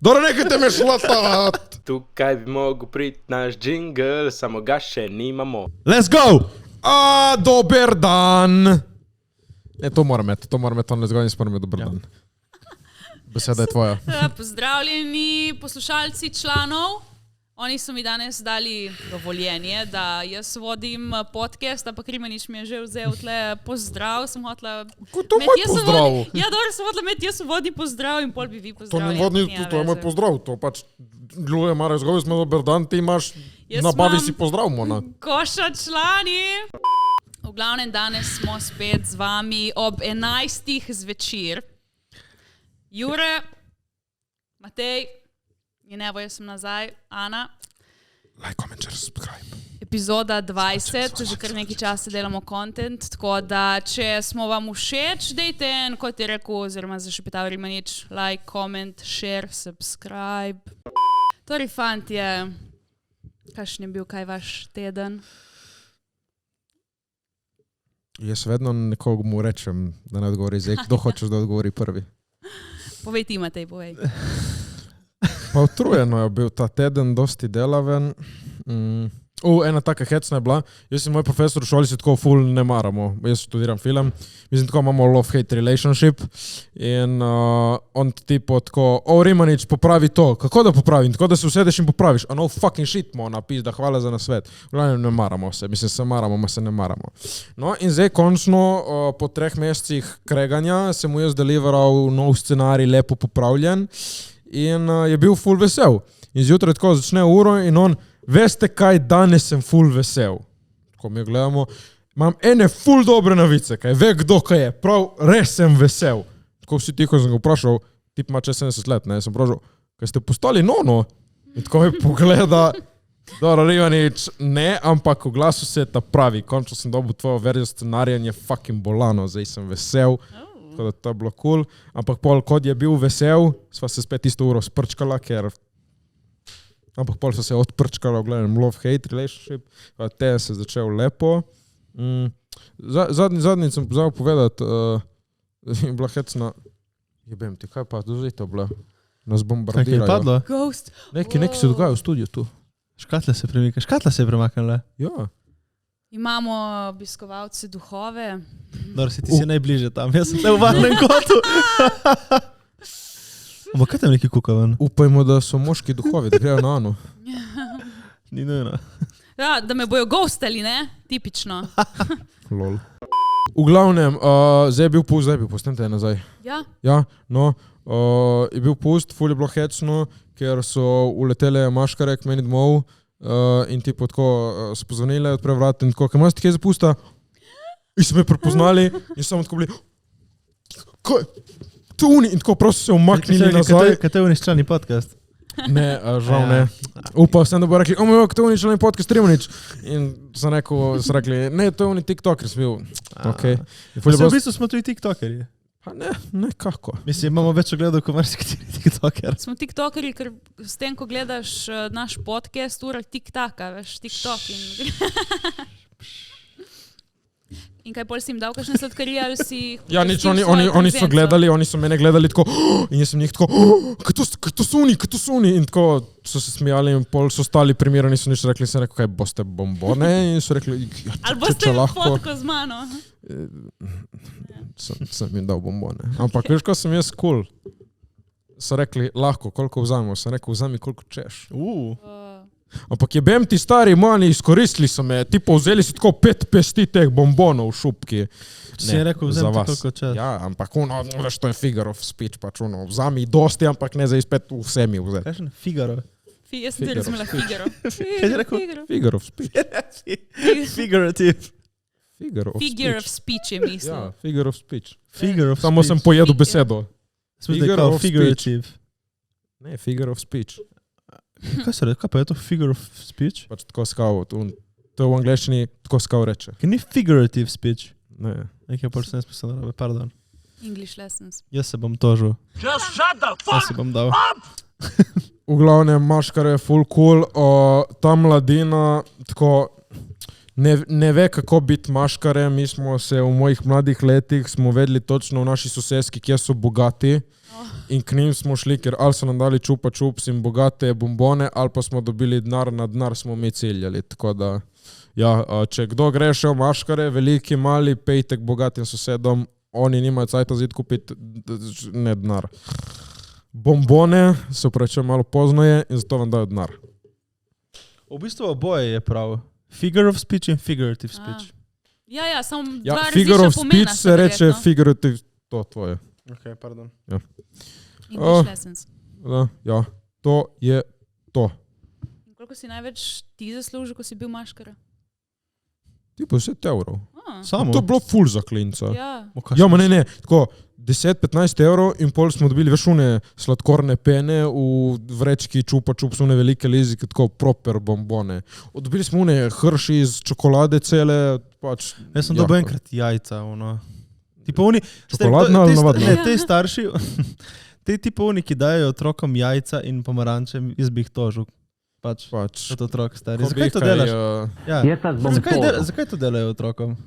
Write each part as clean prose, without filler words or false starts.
Dobro, nekajte me šlatat! Tukaj bi mogel priti naš džingl, samo ga še nimamo. Let's go! Dober dan! Ne, to moram imeti, on ne zgodaj, nisem imeti dober dan. Beseda je tvoja. Pozdravljeni poslušalci članov. Oni so mi danes dali dovoljenje, da jaz vodim podcast, ampak Rimanič mi je že vzel tle pozdrav. Sem hotela... To je moj pozdrav. Ja, dobro, sem hotela imeti, jaz vodni pozdrav in pol bi vi pozdravljeni. To je moj pozdrav, to pač ljuje Mara izgovi, smo dober dan, ti imaš, nabavi si pozdrav, Mona. Koša člani. V glavnem danes smo spet z vami ob 11. zvečer. Jure, Matej, in evo, jaz sem nazaj, Ana. Like, comment, share, subscribe. Epizoda 20, že kar nekaj časa delamo content, tako da, če smo vam všeč, dejte en, kot je rekel, oziroma zašepetal Rimanič, like, comment, share, subscribe. Torej, fantje, kakšen je bil kaj vaš teden? Jaz vedno nekoga mu rečem, da ne odgovori zdaj, kdo hočeš, da odgovori prvi. Povej ti, Matej, povej. Pa utrujeno je bil ta teden, dosti delaven. Ena taka hecna je bila. Jaz in moj profesor v šoli se tako ful ne maramo. Jaz študiram film. Mislim, tako imamo love-hate relationship. In on tipo tako, Rimanič, popravi to. Kako da popravim? Tako da se usedeš in popraviš. No fucking shit, Mona, pizda, hvala za nasvet. Glavno ne maramo se. Mislim, se maramo, ma se ne maramo. No in zdaj končno po 3 mesecih kreganja se mu je zdeliveral nov scenarij, lepo popravljen. In je bil ful vesel. In zjutraj tako začne uro in on, veste kaj, danes sem ful vesel. Tako mi gledamo, imam ene ful dobre novice, kaj ve kdo kaj je, prav res sem vesel. Tako vsi tiho sem ga vprašal, tip ima 70 let, ne, sem vprašal, kaj ste postali nono? In tako me pogleda, dobro, Rimanič, ne, ampak v glasu se ta pravi, končno sem dobil tvojo verzijo scenarija in je fucking bolano, zdaj sem vesel. Tako da to je bilo cool. Ampak pol, kod je bil vesel, sva se spet isto uro sprčkala, ker... Ampak pol sva se odprčkala, gledam, love-hate relationship, te se začel lepo. Zadnjič sem pozabil povedati, je bila hecna... Jebem ti, kaj pa, dozaj to bila? Nas bombardirajo. Kaj je padlo? Ghost. Neki se dogaja v studiju tu. Škatla se premika, škatla se je premaknila. Ja. Imamo obiskovalce duhove. Dobro, ti si najbliže tam, jaz sem te v varnem kotu. Ampak kaj tam neki kuka ven? Upajmo, da so moški duhovi, da grejo na Anu. Ni nujno. Ja, da me bojo ghostali, ne? Tipično. Lol. V glavnem, zdaj je bil pust, ne te nazaj. Ja? Ja, no, je bil pust, ful je bilo hecno, ker so uletele maškare k meni domov in tipo tako so pozvonile, odpre vrat in tako, kaj imaš ti kaj zapusta? In so me prepoznali in samo tako bili, kaj? To uni! In tako prosto se umaknili nazaj. Kaj te je uničlani podcast? Ne, žal ne. Upal sem, da bo rekli, moj, kaj te je uničlani podcast Rimanič. In so rekli, ne, to je uni TikToker, sem bil, okej. V bistvu smo tudi TikTokeri. Pa ne, nekako. Mislim, imamo več ogledov, kot marsikateri TikToker. Smo TikTokeri, ker s tem, ko gledaš naš podcast, ura TikToka, veš, TikTok in... In kaj pol si jim dal, kakšne sladkarije, ali si... Ja, nič, oni so gledali, oni so mene gledali tako, in jaz sem njih tako, kaj to so oni, in tako so se smijali in pol so stali primirani, so nič rekli, sem rekel, kaj boste bombone, in so rekli, ja, ali boste fotko z mano. Sem jim dal bombone. Ampak veš, ko sem jaz cool, so rekli, lahko, koliko vzamemo, sem rekel, vzami koliko češ. Ampak jebem ti stari mani, izkoristili so me, tipo vzeli si tako 5 pesti teh bombonov v šupki. Si je rekel, vzem ti koliko čas. Ja, ampak veš, to je figure of speech, pač vzami dosti, ampak ne zdaj spet vse mi vzeti. Kaj je Figaro? Jaz sem ti razumela Figaro. Kaj je rekel? Figure of speech. Figurative. Figure of speech je mislil. Ja, figure of speech. Figure of speech. Samo sem pojedel besedo. Figure of figurative. Ne, figure of speech. Kaj se reče? Kaj pa je to figure of speech? Pač tako skao, to je v angleščini tako skao reče. Kaj ni figurative speech? Ne. Nekaj pol se ne spisal narobe, pardon. English lessons. Jaz se bom tožil. Just shut the fuck Jaz se bom dal. V glavnem, maškar je full cool, ta mladina, tako, ne ve, kako biti maškare. Mi smo se v mojih mladih letih smo vedeli točno v naši soseski, kje so bogati. In k njim smo šli, ker ali so nam dali čupa čups in bogate bombone, ali pa smo dobili denar, na denar smo mi ciljali. Tako da, ja, če kdo gre še v maškare, veliki, mali, pejte k bogatim sosedom, oni nimajo cajta zid kupiti, ne denar. Bombone, se upravičujem, malo pozno je in zato vam dajo denar. V bistvu oboje je prav. Figure of speech in figurative speech. Ja, samo Ja, dva figure različna of pomena. speech se reče figurative, to tvoje. Ok, pardon. English lessons. Da, ja, to je to. In koliko si največ ti zaslužil, ko si bil maškara? Tipo 10 evrov. Samo? To je bilo ful za klinca. Ja. Ja, ma ne, tako 10-15 evrov in pol smo dobili veš une sladkorne pene v vrečki čupa čups, une velike lizike, tako proper bombone. Dobili smo une hrši iz čokolade cele, pač... Jaz sem dobil enkrat jajca, ono. Tipo oni... Čokoladno ali navadno? Ne, te starši, te tipo oni, ki dajo otrokom jajca in pomaranče, jaz bi jih tožil. Pač. Kot otrok stari. Zakaj to delaš? Ja. Zakaj to delajo otrokom?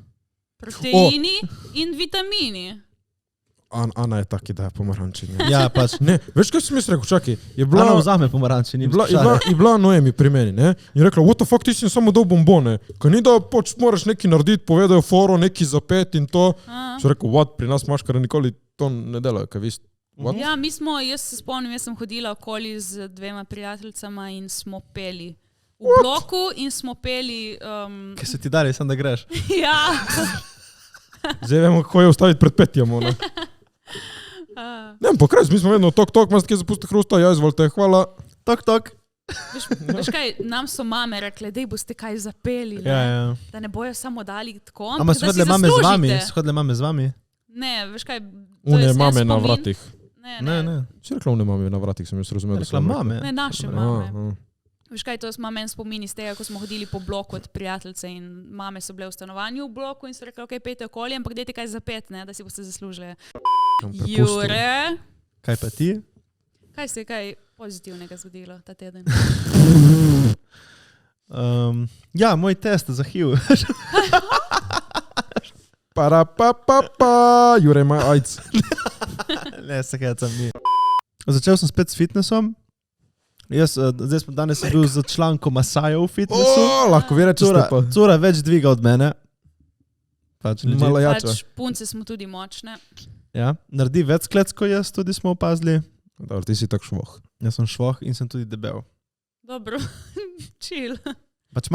Proteini in vitamini. Ana je taki, da je pomarančenje. Ja, pač. Ne, veš, kaj sem jaz rekel, čakaj. Ana vzame pomaranče, ni je bila Noemi pri meni, ne? In je rekla, what the fuck, ti si samo dal bombone. Ko ni da pač moraš nekaj narediti, povedajo foro, nekaj zapet in to. Sem rekel, what, pri nas maškara nikoli to ne delajo, kaj vi ste. What? Ja, jaz se spomnim, jaz sem hodila okoli z 2 prijateljicama in smo peli. V bloku in smo peli... Kaj se ti dali, sem da greš? Ja. Zdaj vemo, kako je ustaviti pred petjem, ona. Ne, pokraj, mi smo vedno tok, mas kje zapusti hrusta, ja, izvolite, hvala. Tok. Veš kaj, nam so mame rekle, dej boste kaj zapeli, ja. Da ne bojo samo dali tako, ampak da si zaslužite. Shodile mame z vami? Ne, veš kaj, une mame na vratih. Ne. Si rekla une mame na vratih, sem jaz razumel. Rekla mame? Ne, naše mame. Veš kaj, to ima meni spomin iz tega, ko smo hodili po bloku od prijateljice in mame so bile v stanovanju v bloku in so rekli, ok, pejte okoli, ampak dajte kaj zapet, ne, da si boste zaslužili. Jure. Kaj pa ti? Kaj se je kaj pozitivnega zgodilo ta teden? Ja, moj test za HIV. Jure ima AIDS. Ne, se hecam ni. Začel sem spet s fitnessom. Zdaj smo danes bil z člankom Masajo v fitnessu. Lahko vi rečete pa. Cura več dviga od mene. Pač punce smo tudi močne. Ja, naredi več sklec, ko jaz tudi smo opazili. Dobro, ti si tak švoh. Jaz sem švoh in sem tudi debel. Dobro, chill. Pač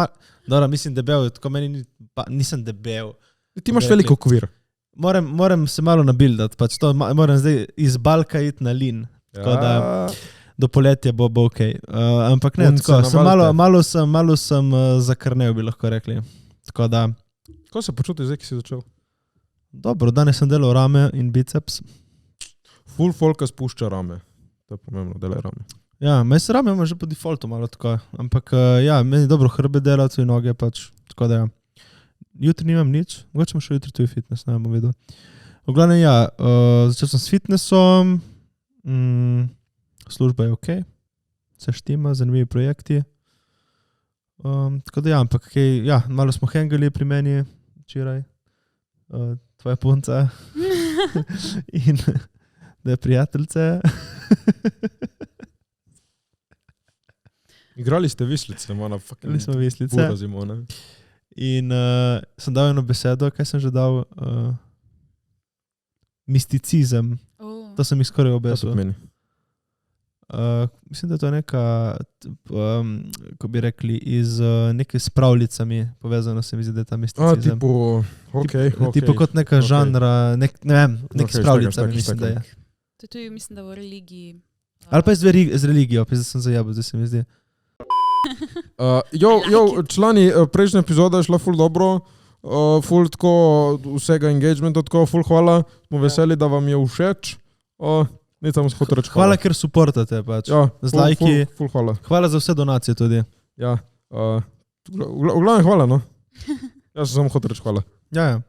dobro, mislim debel, tako meni nisem debel. Ti imaš veliko okvir. Moram se malo nabildati, pač to moram zdaj iz balka iti na lin. Tako da do poletja bo okej. Ampak ne, tako, malo sem zakrnel, bi lahko rekli. Tako da... Kako se počuti zdaj, ki si začel? Dobro, danes sem delal rame in biceps. Full folka spušča rame. To je pomembno, delaj rame. Ja, me se rame ima že po defaultu malo tako. Ampak ja, meni dobro hrbe delati in noge pač. Tako da ja. Jutri nimam nič. Mogoče imam še jutri tuji fitness, ne bom videl. V glavnem ja, začel sem s fitnessom. Služba je okej. Se štima, zanimivi projekti. Tako da ja, ampak ja, malo smo hengali pri meni včeraj. Tvoja punca in da je prijateljce. Igrali ste vislice, mana fucking... Igrali smo vislice. Zimo, ne? In sem dal eno besedo, kaj sem že dal? Misticizem. To sem jih skoraj obesil. Kaj to pomeni? Mislim, da to je neka, ko bi rekli, nekaj s pravljicami povezano se mi zdi, da je ta misticizem. Tipo kot neka žanra, ne vem, nek s pravljicami mislim, da je. To je tudi, mislim, da v religiji. Ali pa z religijo, pa zdaj sem zajabil, zdaj se mi zdi. Člani, prejšnja epizoda je šla ful dobro, ful tako vsega engagementa, tako ful hvala, smo veseli, da vam je všeč. Hvala, ker supportate pač. Ja, z lajki. Ful hvala. Hvala za vse donacije tudi. Ja, v glavnem hvala, no. Jaz sem samo hotel reči hvala. Ja.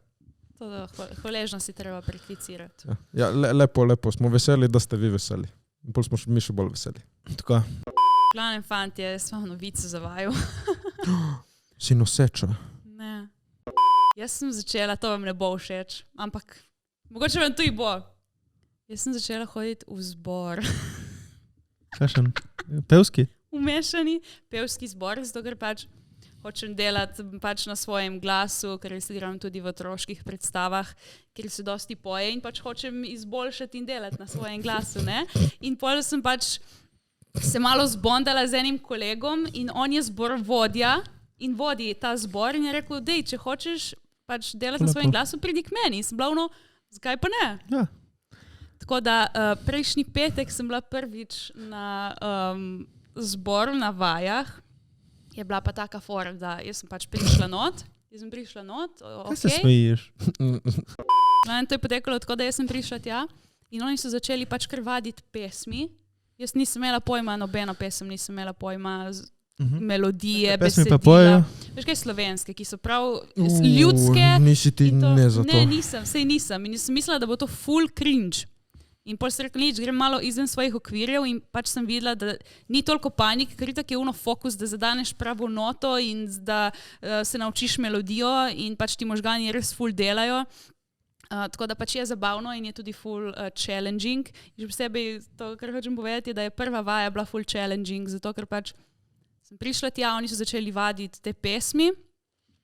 Hvaležno si treba preklicirati. Ja, lepo, smo veseli, da ste vi veseli. Pol smo mi še bolj veseli. Tako. Glavnem fantje, jaz vam novice za vaju. Si noseča? Ne. Jaz sem začela, to vam ne bo všeč, ampak mogoče vam tudi bo. Jaz sem začela hoditi v zbor. Kakšen? Pevski? Umešani pevski zbor, zato ker pač hočem delati pač na svojem glasu, ker se igram tudi v otroških predstavah, ker se dosti poje in pač hočem izboljšati in delati na svojem glasu, ne? In potem sem pač se malo zbondala z enim kolegom in on je zborovodja in vodi ta zbor in je rekel, dej, če hočeš pač delati na svojem glasu, pridi k meni. Sem bila ono, zakaj pa ne? Ja. Tako da prejšnji petek sem bila prvič na zboru, na vajah. Je bila pa taka fora, da jaz sem pač prišla not. Kaj se smejiš? To je potekalo tako, da jaz sem prišla tja in oni so začeli pač kar vaditi pesmi. Jaz nisem imela pojma, nobeno pesem nisem imela pojma, melodije, besedila. Veš kaj slovenske, ki so prav ljudske. Nisi ti ne za to. Ne, nisem, sej nisem. In sem mislila, da bo to full cringe. In potem sem rekla, grem malo izven svojih okvirjev in pač sem videla, da ni toliko panike, ker itak je fokus, da zadaneš pravo noto in da se naučiš melodijo in pač ti možgani res full delajo. Tako da pač je zabavno in je tudi full challenging. In že posebej to, kar hočem povedati, je, da je prva vaja bila full challenging, zato ker pač sem prišla tja, oni so začeli vaditi te pesmi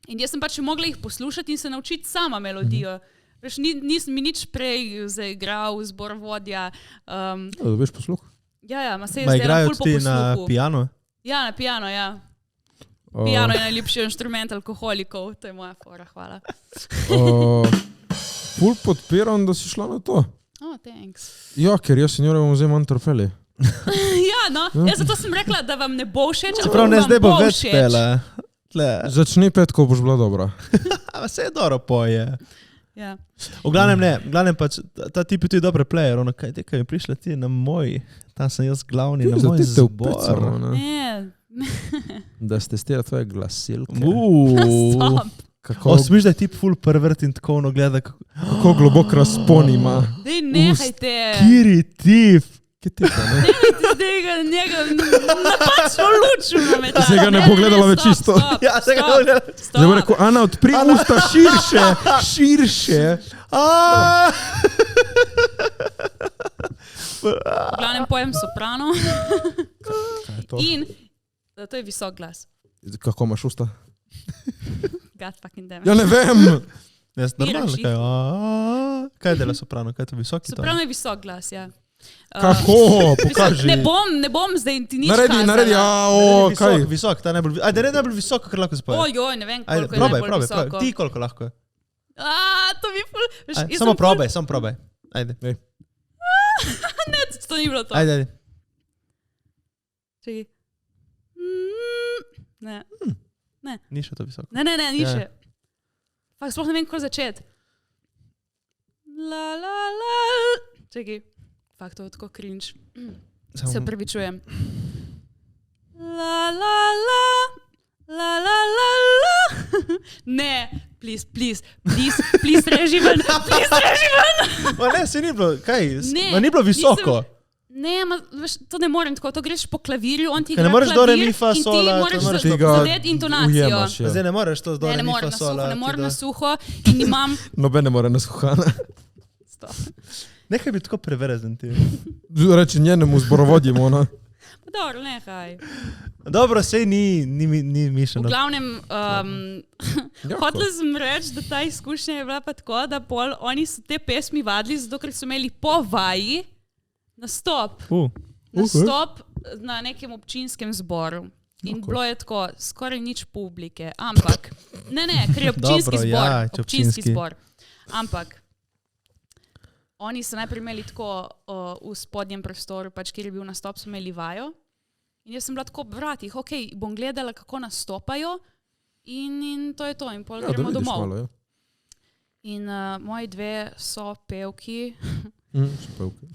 in jaz sem pač mogla jih poslušati in se naučiti sama melodijo. Veš, nisem mi nič prej zaigral, zborovodja. Da veš posluh? Ja, ma se je zdela ful po posluhu. Na piano? Ja, na piano, ja. Piano je najljubši inštrument alkoholikov, to je moja fora, hvala. Ful podpiram, da si šla na to. Oh, thanks. Ja, ker jaz senjore bom vzem Antrofeli. Ja, no, jaz zato sem rekla, da vam ne bo všeč, ampak vam bo všeč. Zdaj bo več pela. Začni pet, ko boš bila dobra. Vse je dobro poje. Ja. V glavnem pač, ta tip je tudi dober player, ono, kaj mi prišla ti na moj, tam sem jaz glavni, na moj zbor. Ne. Da ste stela tvoje glasilke. Stop. Smiš, da je tip full pervert in tako ono gleda, kako globok razpon ima. Dej, nehajte. Kiri tip. Zdaj njega napačno luču nameta. Zdaj ga ne bo gledala več čisto. Ja, zdaj ga ne bo gledala. Zdaj bo rekel, Ana, odpri usta širše. V glavnem pojem soprano. Kaj je to? In to je visok glas. Kako imaš usta? God fucking damn. Ja ne vem. Jaz normalno, kaj dela soprano? Kaj je to visoki ton? Soprano je visok glas, ja. Kako? Pokaži. Ne bom zdaj ti nič kazala. Naredi, kaj? Visok, ta najbolj, da je najbolj visoko, kar lahko spoje. Ojoj, ne vem, koliko je najbolj visoko. Ti koliko lahko je. To mi ful... Samo probaj. Ajde. Ne, to ni bilo to. Ajde. Čekaj. Ne. Ni še to visoko. Ne, ni še. Fak, sploh ne vem, kako začeti. La. Čekaj. Fak, to je tako cringe. Se opravičujem. La. Ne, please, reži ven. Ma ne, se ni bilo, kaj? Ma ni bilo visoko. Ne, veš, to ne morem tako, to greš po klavirju, on ti igra ne moreš klavir do re, mi, fa, sola, in ti moraš zadeti intonacijo. Ujemaš, ja. Zdaj ne moreš to z do re, mi, fa, sola. Ne morem na suho in imam... Noben ne more na suhana. Nehaj bi tako preverezen ti. Reči njenemu zborovodjemu, ona. Dobro, nehaj. Dobro, sej ni mišljeno. V glavnem, hotela sem reči, da ta izkušnja je bila pa tako, da pol oni so te pesmi vadili, zato ker so imeli po vaji nastop na nekem občinskem zboru. In bilo je tako, skoraj nič publike, ampak, ne, ker je občinski zbor, ampak, oni so najprej imeli tako v spodnjem prostoru, pač kjer je bil nastop, so imeli vajo. In jaz sem bila tako v vratih, bom gledala, kako nastopajo in to je to. In pol gremo domov. Malo, ja. In moji dve so pevki.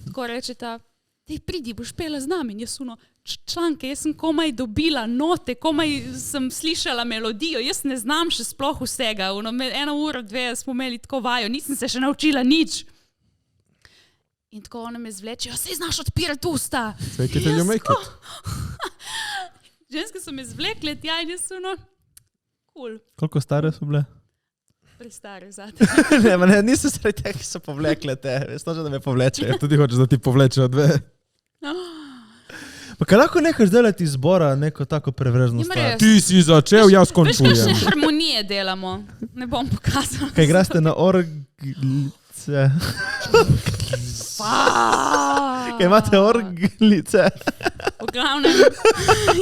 Tako rečeta, ti pridi, boš pela z nami. In jaz članke, jaz sem komaj dobila note, komaj sem slišala melodijo. Jaz ne znam še sploh vsega. 1 uro, 2 smo imeli tako vajo, nisem se še naučila nič. In tako ona me zvlečejo, sej znaš odpirati usta. Fake it till you make it. Ženske so me zvlekle tja in jaz cool. Koliko stare so bile? prestari za te. Ne, niso sredi teh, ki so povlekle te. Veš, to že da me povlečejo. Tudi hočeš, da ti povlečejo dve. Pa kaj lahko nekaš delati izbora neko tako prevrezno stvar? Ti si začel, jaz Veš, končujem. kakšne harmonije delamo. Ne bom pokazal. Kaj graste na orglice? Kaj imate orglice? V glavnem.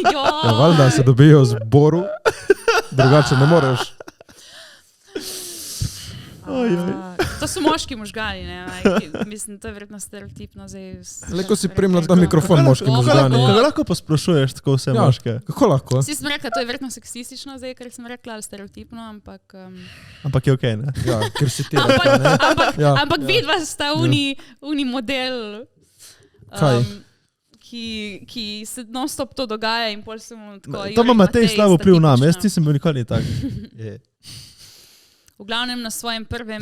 Ja, valjda se dobijo v zboru, drugače ne moreš. To so moški možgani, ne? Mislim, to je verjetno stereotipno. Leko si primljal ta mikrofon moški možgani. Kako lahko posplošuješ tako vse moške? Kako lahko? Vsi sem rekla, to je verjetno seksistično zdaj, ker sem rekla, ali stereotipno, ampak... Ampak je okej, ne? Ja, ker si ti rekla, ne? Ampak vidva sta uni model, ki se non-stop to dogaja in pol se mu tako... To ima Matej slabo vpliv nam, jaz ti sem bil nikoli tak. V glavnem na svojem prvem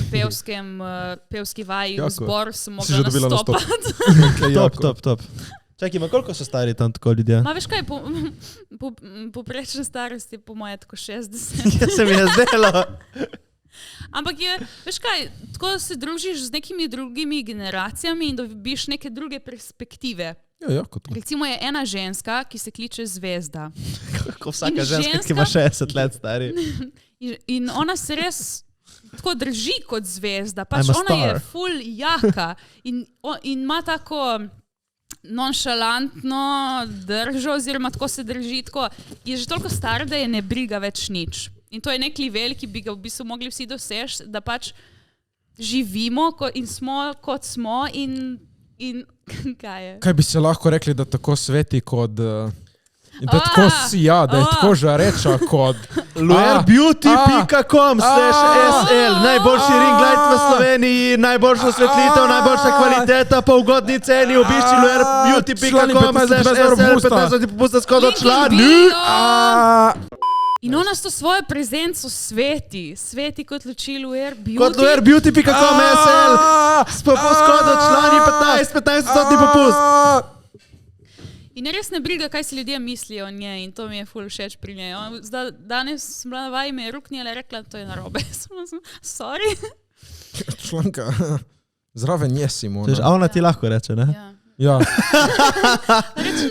pevski vaji v zbor sem Si že mogla dobila nastopati. Top. Čakaj, koliko so stari tam tako ljudje? Ma veš kaj, poprečna starost je po moje tako 60. Ja se mi je zdelo. Ampak je, veš kaj, tako se družiš z nekimi drugimi generacijami in dobiš neke druge perspektive. Ja, kot to. Recimo je ena ženska, ki se kliče Zvezda. Kako vsaka ženska, ki ima 60 let stari. In ona se res tako drži kot zvezda. Pač ona je ful jaka in ima tako nonšalantno držo oziroma tako se drži. Tako, je že toliko stara, da je ne briga več nič. In to je nek nivel, ki bi ga v bistvu mogli vsi doseči, da pač živimo in smo kot smo in kaj je? Kaj bi se lahko rekli, da tako sveti kot... In da tako sija, da je tako žareča kot... Luerbeauty.com/sl Najboljši ring light v Sloveniji, najboljša osvetlitev, najboljša kvaliteta po ugodni ceni. Obišči luerbeauty.com/sl 15% popusta s kodom člani. In ona s to svojo prezenco sveti kot luči Luerbeauty. Kot luerbeauty.com/sl s kodom člani 15% popust. In res ne briga, kaj si ljudje mislijo o njej in to mi je ful všeč pri njej. Danes sem bila na vaji, me je ruknila in rekla, to je narobe. Sorry. Članka, zraven je Simona. A ona ti lahko reče, ne? Ja. Reče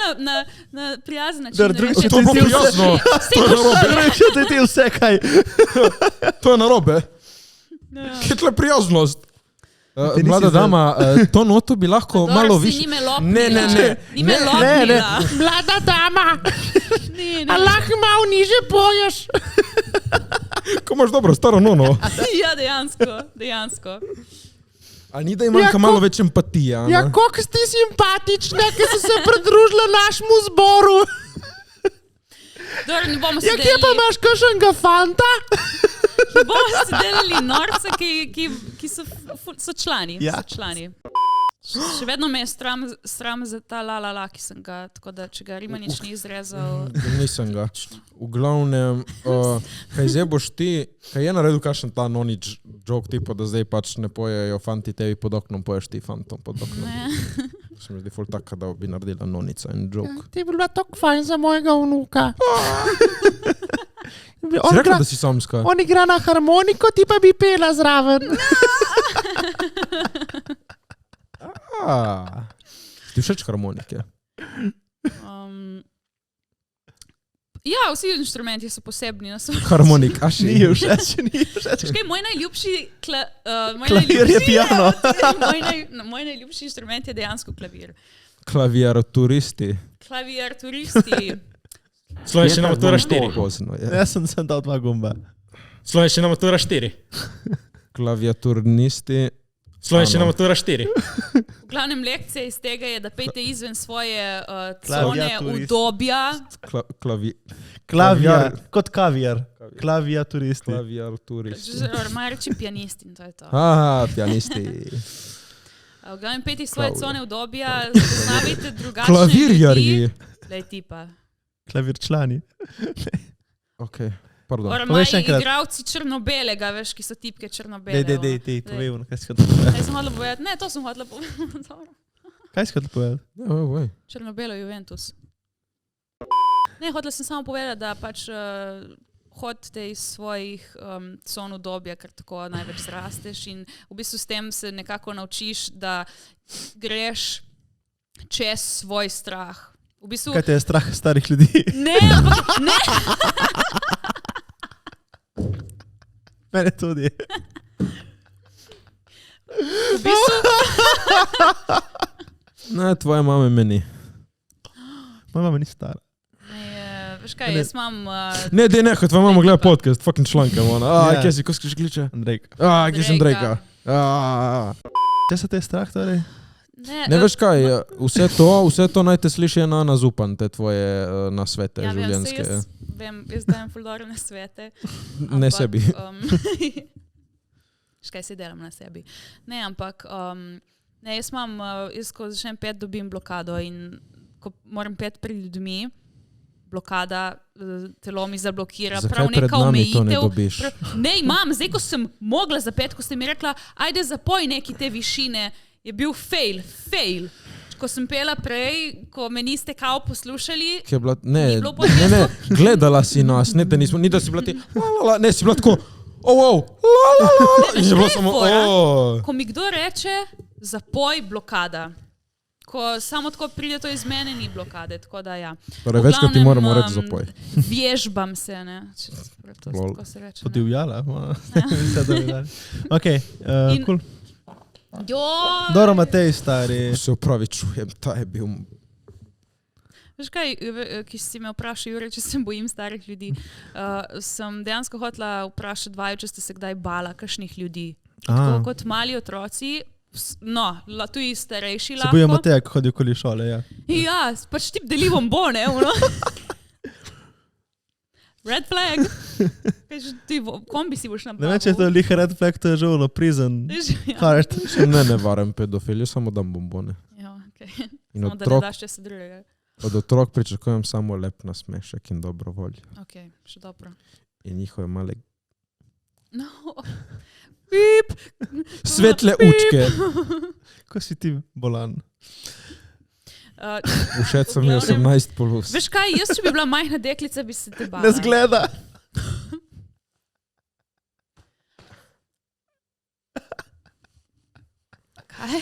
na prijazen način. To bo prijazno. To je narobe. Reče ti vse kaj. To je narobe. Kje tle prijaznost? Mlada dama, to noto bi lahko malo više... Ni me lopnila. Ni me lopnila. Mlada dama, a lahko malo niže poješ? Ko imaš dobro staro nono. Ja, dejansko. A ni da imanjka malo več empatije? Ja, koliko si simpatična, ki si se pridružila našemu zboru. Dobro, ne bomo se delali... Ja, kje pa imaš kakšnega fanta? Ne bomo se delali norce, ki so člani. Ja. Še vedno me je sram za ta la, ki sem ga, tako da če ga Rimanič ni izrezal... Nisem ga. V glavnem, kaj zdaj boš ti, kaj je naredil kakšen ta nonič joke tipo, da zdaj pač ne pojejo fanti tebi pod oknom, poješ ti fantom pod oknom. Ne. Se mi zdi ful tako, da bi naredila nonica in joke. Ti bi bila tako fajn za mojega vnuka. Si rekla, da si samska? On igra na harmoniko, ti pa bi pela zraven. Ti všeč harmonike? Ja, vsi inštrumenti so posebni na svoj. Harmonik, a še Ni všeč. Kaj, moj najljubši Klavir je piano. Moj najljubši inštrument je dejansko klavir. Klaviaturisti. Slovenščina matura 4. Jaz sem dal 2 gumba. Slovenščina matura 4. Klaviaturnisti. Slovenščina matura 4. V glavnem lekcija iz tega je, da pejte izven svoje cone udobja. Klaviar, kot kaviar. Klaviaturisti. Klaviaturisti. Maja reči pianisti in to je to. Aha, pianisti. V glavnem pejte svoje cone udobja, poznavajte drugačne Klavirjarji. Lej tipa. Klavir člani. Ok, pardon. Moji igravci črnobelega, veš, ki so tipke črnobele. Dej, povej, kaj si hotel povedati. Kaj sem hodila povedati? Ne, to sem hodila povedati. Kaj si hotel povedati? Črnobelo Juventus. Ne, hodila sem samo povedati, da pač hodite iz svojih con udobja, ker tako največ zrasteš in v bistvu s tem se nekako naučiš, da greš čez svoj strah. V bistvu, Kaj te je strah starih ljudi? ne, ampak ne. Mene tudi. V bistvu, Ne, tvoje mame meni. Moja mama ni stara. ne, veš kaj, jaz imam... Ne, dej nehaj, tvoja mama gleda podcast, fucking članke, ona. Ja. Kje si, ko skriš kliče? Andrejka. Kje sem Drejka? Če se te je strah, torej? Ne veš kaj, vse to naj te sliši ena Zupan, te tvoje nasvete življenjske. Jaz dajem ful dobro nasvete. Ne sebi. Škaj si delam na sebi. Ne, ampak jaz ko začnem pet, dobim blokado in ko moram pet pred ljudmi, blokada, telo mi zablokira, prav Zakaj pred neka nami to ne omejitev. dobiš? Ne, imam, zdaj ko sem mogla zapet, ko ste mi rekla, ajde zapoj neki te višine, je bil fail. Ko sem pela prej, ko me niste kao poslušali, Ne, Ni bilo potrebno. gledala si nas, ne, da nismo, ni da si bila ti, ne, si bila tako, in je bilo samo, ko mi kdo reče, zapoj blokada. Ko samo tako pride to iz mene, ni blokade, tako da ja. Torej, V večkrat ti glavnem, moramo reči zapoj. Vježbam se, ne. Lol. Tako se reče. Ne. Podivjala? Ok, In- cool. Joj! Dobro, Matej, stari. Se opravičujem, ta je bil... Veš kaj, ki si me vprašal, Jure, če se bojim starih ljudi, sem dejansko hotela vprašati vaju, če ste se kdaj bala kakšnih ljudi. Tako kot mali otroci, tudi starejši Se lahko. bojim Mateja, ko hodi okoli šole, ja. Ja, pač tip deli bombone, Red flag. Kaj že ti kombi si boš napravil? Ne vem, če je to liha red flag, to je življenje, prison, Ja. heart. Ne varam pedofiliju, samo dam bombone. Ja, okej. In Samo da ne daš česa drugega. od otrok pričakujem samo lep nasmešek in dobro voljo. Okej, še dobro. In njihove male No. Pip. svetle Pip. učke. Ko si ti bolan? Všeč so mi V glavnem- 18 plus. Veš kaj, jaz če bi bila majhna deklica, bi se te bala. Ne zgleda. Kaj?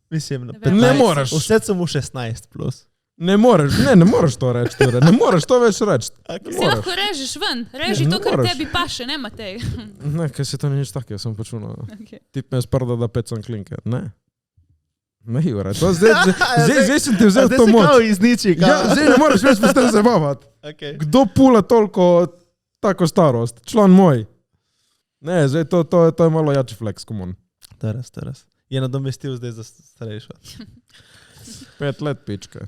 Mislim, na Ne vem. 15. Ne moreš. Vse so mu 16 plus. Ne moreš to reči, torej. Ne moreš to več reči. Ne Si moreš. lahko režeš ven, reži Ne to, kar moreš. tebi paše, ne Matej. Ne, kaj se to ni nič takega, sem počuno. Okay. Tip me sprda, da pecam klinke. Ne. Ne, Jure, to zdaj sem ti vzel to moč. Zdaj se izniči, Ja, zdaj ne moreš več s tem zabavati. Okay. Kdo pula toliko tako starost? Član moj. Ne, zdaj to je malo jači flex, come on. Teraz. Je nadomestil zdaj za starejšo. 5 let pička.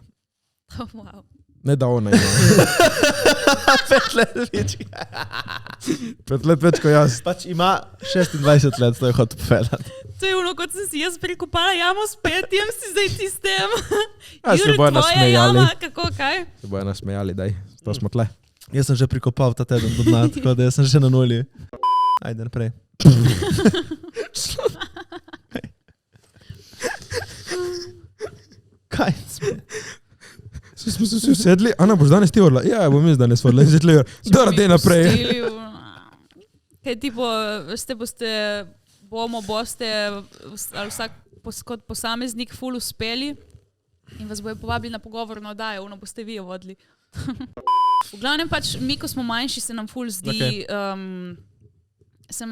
Wow. Ne da ona ima. 5 let več. 5 let več kot jaz. Pač ima 26 let, to je hotel povedati. To je ono, kot sem si jaz prikopala jamo s petjem, si zdaj ti s tem. A se Jure, bojo tvoja nasmejali. jama, kako, kaj? Se bojo nasmejali, daj. To smo tle. Jaz sem že prikopal ta teden do dna, tako da jaz sem že na nuli. Ajde naprej. Kaj sme? Vsi smo se vsi usedli, Ana, boš danes ti vrla? Ja, bom jaz danes vrla. In zdaj dobro, dej naprej. Pustili kaj tipo, boste, ali vsak kot posameznik ful uspeli in vas bojo povabili na pogovorno oddajo, ono boste vi jo vodili. V glavnem pač, mi, ko smo manjši, se nam ful zdi, se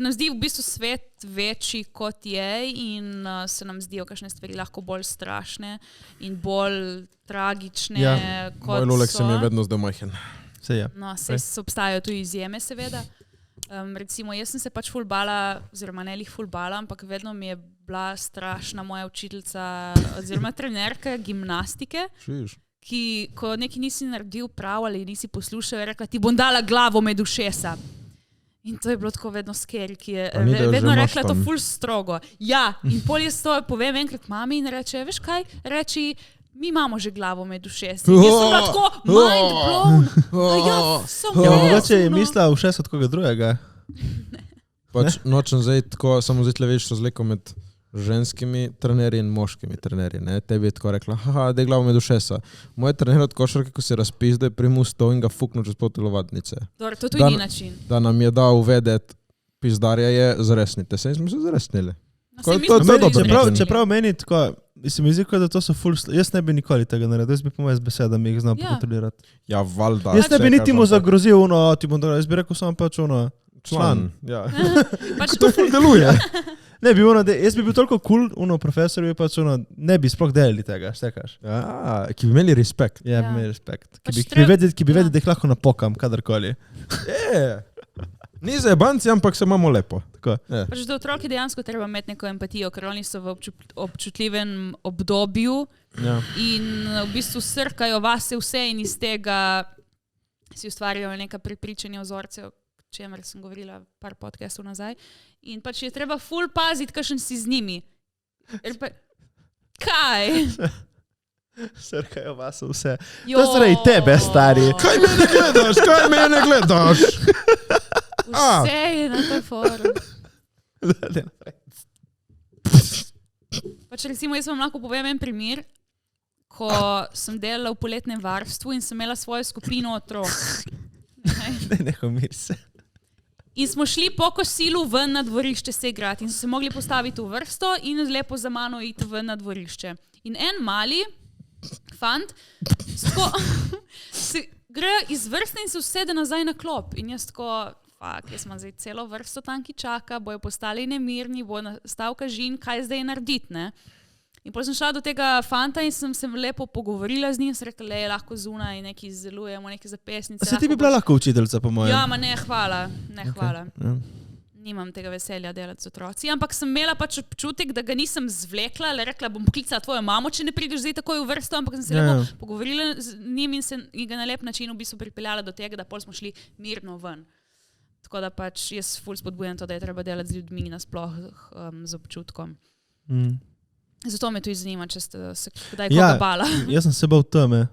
nam zdi v bistvu svet večji kot je in se nam zdijo kakšne stvari lahko bolj strašne in bolj tragične, kot Moj lulek so. se mi je vedno zdaj majhen. Se je. No, se obstajajo tudi izjeme, seveda. Recimo, jaz sem se pač ful bala, oziroma ne lih ful bala, ampak vedno mi je bila strašna moja učiteljica oziroma trenerka gimnastike, Šiš. ki, ko nekaj nisi naredil prav ali nisi poslušal, je rekla, ti bom dala glavo med ušesa. In to je bilo tako vedno scary, ki je Pa ni, da jo vedno že imaš rekla to tam. ful strogo. Ja, in pol jaz to povem enkrat mami in reče, veš kaj, reči, mi imamo že glavo med ušesi. In jaz sem bila tako mind blown. Ja, Ja, mogoče je mislila v 6 od koga drugega. Pač nočem zdaj tako, samo zdaj tle veš razliko med ženskimi trenerji in moškimi trenerji. Ne? Tebi je tako rekla, haha, dej glavo med ušesa. Moj trener od košarke, ko se razpizde, je primu stol in ga fuknil čez pot telovadnice. Dobro, to tudi ni način. Da nam je dal uvedeti, pizdarja je, zresnite se in smo se zresnili. Čeprav meni tako, se mi zdi, da to so jaz ne bi nikoli tega naredil, jaz bi po moje z besedami jih znal pokontrolirati. Ja, valjda. Jaz ne bi niti mu zagrozil, jaz bi rekel samo pač član. Ja. To ful deluje. Ne bi jaz bi bil toliko cool, profesor bi pač ne bi sploh delali tega, štekaš. Ja, ki bi imeli respekt. Ja, bi imeli respekt. Ki bi vedeli, da jih lahko napokam, kadarkoli. Ni za jebanci, ampak se imamo lepo. Pač da otroki dejansko treba imeti neko empatijo, ker oni so v občutljivem obdobju in v bistvu srkajo vase vse in iz tega si ustvarjajo neka prepričanja vzorce, o čemer sem govorila par podcastov nazaj. In pač je treba ful paziti, kakšen si z njimi. Kaj? Srkajo vas vse. To zaradi tebe, stari. Kaj me ne gledaš? Vse je na to forum. Pač recimo, jaz vam lahko povem en primer, ko sem delala v poletnem varstvu in sem imela svojo skupino otrok. Neho mir se. In smo šli po kosilu ven na dvorišče se igrati in so se mogli postaviti v vrsto in lepo za mano iti ven na dvorišče. In en mali fant se gre iz vrste in se usede nazaj na klop. In jaz tako, jaz imam zdaj celo vrsto tam, ki čaka, bojo postali nemirni, bo nastal kažin, kaj zdaj narediti, ne? In potem sem šla do tega fanta in sem se lepo pogovorila z njim, sem rekla, lahko zunaj nekaj izdelujemo, neke zapesnice. A se ti bi bila lahko učiteljica, po mojem? Ja, ne, hvala. Nimam tega veselja delati z otroci, ampak sem imela pač občutek, da ga nisem zvlekla, le rekla, bom poklicala tvojo mamo, če ne prideš zdaj takoj v vrsto, ampak sem se lepo pogovorila z njim in ga na lep način v bistvu pripeljala do tega, da pol smo šli mirno ven. Tako da pač jaz ful spodbujam to, da je treba delati z ljudmi nasploh z občutkom. Zato me tudi zanima, če ste se kdaj koga bala. Jaz sem se bal teme.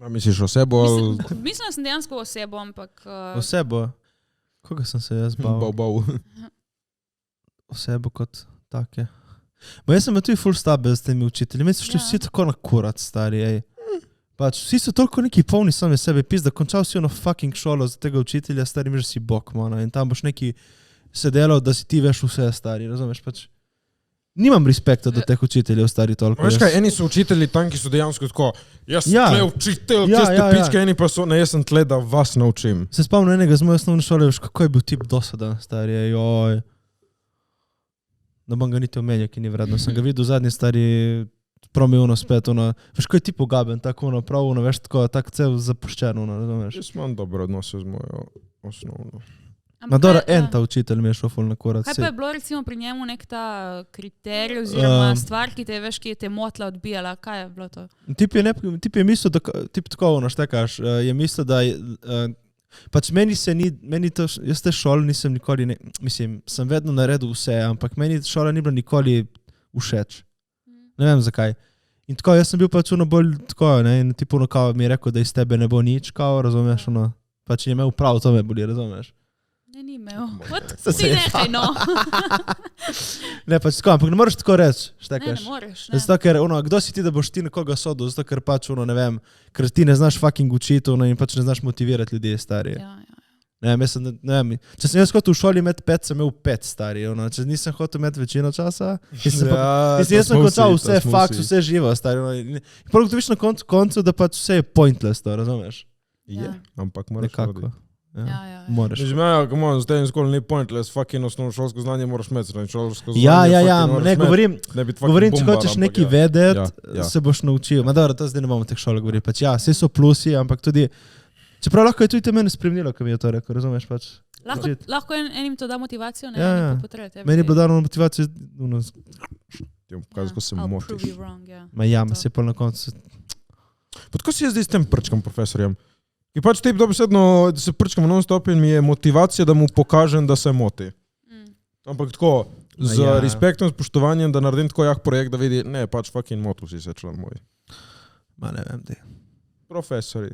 Misliš osebo? Mislim, da sem dejansko osebo, ampak... Osebo? Koga sem se jaz bal? Bal. Osebo kot take. Jaz sem tudi full stabe s temi učitelji. Meni so šli vsi tako na kurat, stari. Pač, vsi so toliko neki polni sami sebe. Pizda, končal si fucking šolo za tega učitelja, stari mi, že si bok, mana. In tam boš neki se delal, da si ti veš vse, stari. Razumeš, pač... Nimam respekta do teh učiteljev, stari toliko. Veš kaj, eni so učitelji tam, ki so dejansko tako, jaz sem tle učitelj, če ste pičke, eni pa so, ne, jaz sem tle, da vas naučim. Se spomnim enega z moje osnovne šole, veš, kako je bil tip dosadan, stari, joj. Da bom ga niti omenjal, ki ni vredno. Sem ga videl zadnji, stari, promil spet, veš, ko je tip ugaben, tako, prav, veš, tako cel zapuščen, razumeš. Jaz imam dobre odnose z mojo osnovno. Dobro, ta učitelj mi je šel ful na kurat. Kaj pa je bilo recimo pri njemu nek ta kriterij oziroma stvar, ki te veš, ki je te motla odbijala? Kaj je bilo to? Tip je mislil, tip tako štekaš, je mislil, da pač meni to, jaz te šole nisem nikoli, mislim, sem vedno naredil vse, ampak meni šola ni bila nikoli všeč. Ne vem zakaj. In tako, jaz sem bil pač bolj tako, ne, in tipo kao mi je rekel, da iz tebe ne bo nič, kao, razumeš, pač je imel prav, to me boli, razumeš. Ni imel. Si nekaj, no. Ne, pač tako, ampak ne moreš tako reči, štekaš. Ne moreš, ne. Zato, ker, kdo si ti, da boš ti nekoga sodil, zato, ker pač, ne vem, ker ti ne znaš fucking učiti, in pač ne znaš motivirati ljudi, stari. Ja. Ne vem, če sem jaz hotel v šoli imeti 5, sem imel 5, stari, če nisem hotel imeti večino časa, jaz sem končal vse faks, vse živo, stari. In potem viš na koncu, da pač vse je pointless, to, razumeš? Je, ampak moraš hoditi. Ja. Moraš. Zdaj nikoli ni pointless, fucking osnovnošolsko znanje moraš imeti. Ja, ne, govorim, če hočeš nekaj vedeti, se boš naučil. Ma dobro, to zdaj ne bomo teh šol govorili. Pač ja, vse so plusi, ampak tudi, čeprav lahko je tudi te mene spremnilo, ko mi je to rekel, razumeš pač. Lahko enim to da motivacijo, ne, enim pa potrebe. Meni je bilo dano motivacijo, Kaj, ko se motiš. Ma ja, se pa na koncu. Pa tako si je zdaj s tem prčkom profesorjem. Ki pač tebi dobesedno, da se prčkam non-stop in mi je motivacija, da mu pokažem, da se moti. Ampak tako, z respektom, spoštovanjem, da naredim tako jak projekt, da vidi, ne, pač fucking motil si se član moj. Ma ne vem, ti. Profesori.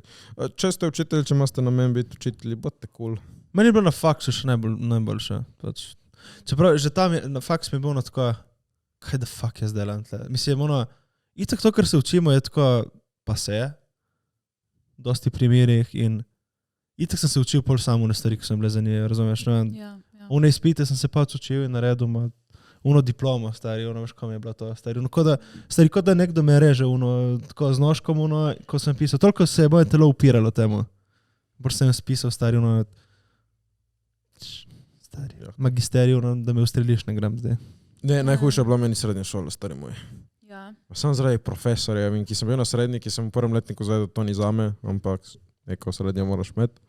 Če ste učitelji, če imate namen biti učitelji, bodite cool. Meni je bilo na faksu še najboljše. Pač. Čeprav, že tam je, na faks mi je bilo ono tako, kaj da fuck jaz delam tle. Mislim, ono, itak to, kar se učimo, je tako, pa se je, dosti primerih in itak sem se učil pol samo na stvari, ki sem bile za nje, razumeš, no? Ja. One izpite sem se pač učil in naredil uno diplomo, stari, ono veš, kom je bila to, stari, kot da nekdo me reže, tako z nožkom, ko sem pisal, toliko se je moje telo upiralo temu. Bolj sem spisal, stari, magisterij, da me ustreliš, ne grem zdaj. Ne, najhujša je bila meni srednja šola, stari moj. Ja. Sam zaradi profesorja, ki sem bil na srednji, ki sem v prvem letniku zdaj, da to ni zame, ampak neko srednje moraš imeti.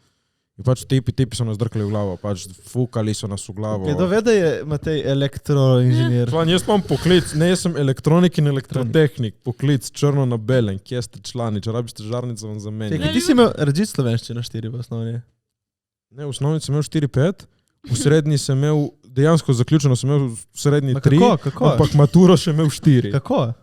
In pač tipi so nas drkali v glavo, pač fukali so nas v glavo. Okay, dovede je Matej elektroinženir. Jaz imam poklic, ne, jaz sem elektronik in elektrotehnik, poklic črno na belem, kje ste člani, če rabite žarnico, vam zamenjam. Ti si imel redžit slovenščino 4 v osnovni? Ne, v osnovni sem imel 4-5, v srednji sem imel, dejansko zaključeno sem imel v srednji 3, ampak maturo še imel 4. Kako?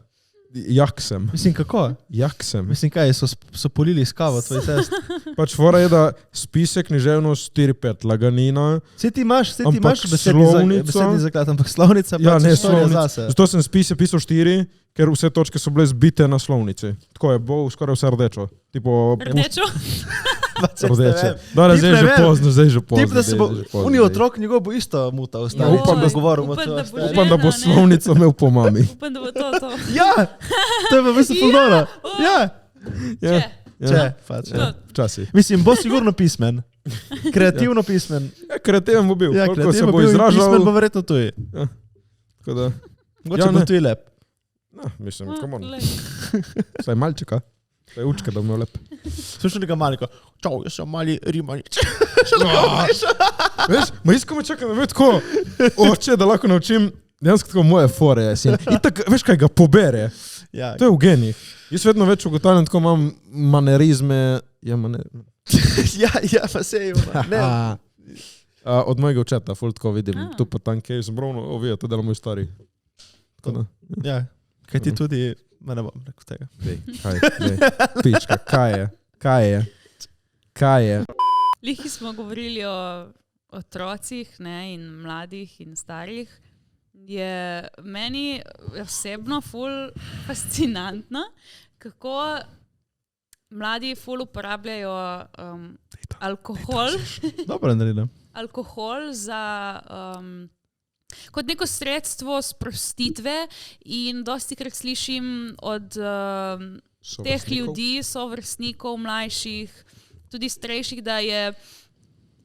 Jak sem. Mislim, kako? Jak sem. Mislim, kaj, so polili s kavo tvoj test? Pač fora je, da spisek, književnost 4-5, laganina. Vse ti imaš besedni zaklad, ampak slovnica ja, pač ne, storja zase. Zato sem spisal 4, ker vse točke so bile zbite na slovnici. Tako je, bo skoraj vse rdečo. Tipo, Rdečo? Rdeče. Zdaj je že pozno, Tip, da se bo, uni otrok njegov bo isto mutal. Upam, da bo slovnico imel po mami. Upam, da bo to. Ja, to je pa vse fulnoro. Ja. Če, pač. Včasih. Mislim, bo sigurno pismen. Kreativno pismen. Ja, kreativen bo bil. Ja, koliko se kreativen bo bil in izražal. pismen bo verjetno tuji. Ja. Tako da. Mogoče bo tuji lep. No, mislim, come on. Saj malčeka. Saj učka, da bo imel lep. Slušaj nekaj maliko. Čau, jaz sem mali rimanič. Veš, ma iskamo čakam, da bi tako oče, da lahko naučim dejansko tako moje fore. In tako, veš kaj, ga pobere. Ja. To je v genih. Jaz vedno več ugotavljam, tako imam manerizme. Ja, ja, pa se je. Od mojega očeta, ful tako vidim. Tu pa tam, kje sem brovno, ovija, to dela moj stari. Tako da. Ja, kaj ti tudi, ma ne bom rekel tega. Pička, kaj je? Lihi smo govorili o otrocih, ne, in mladih in starih. Je meni osebno ful fascinantno, kako mladi ful uporabljajo alkohol. Dobro naredil. Alkohol za kot neko sredstvo sprostitve in dostikrat slišim od teh ljudi, sovrstnikov, mlajših, tudi starejših,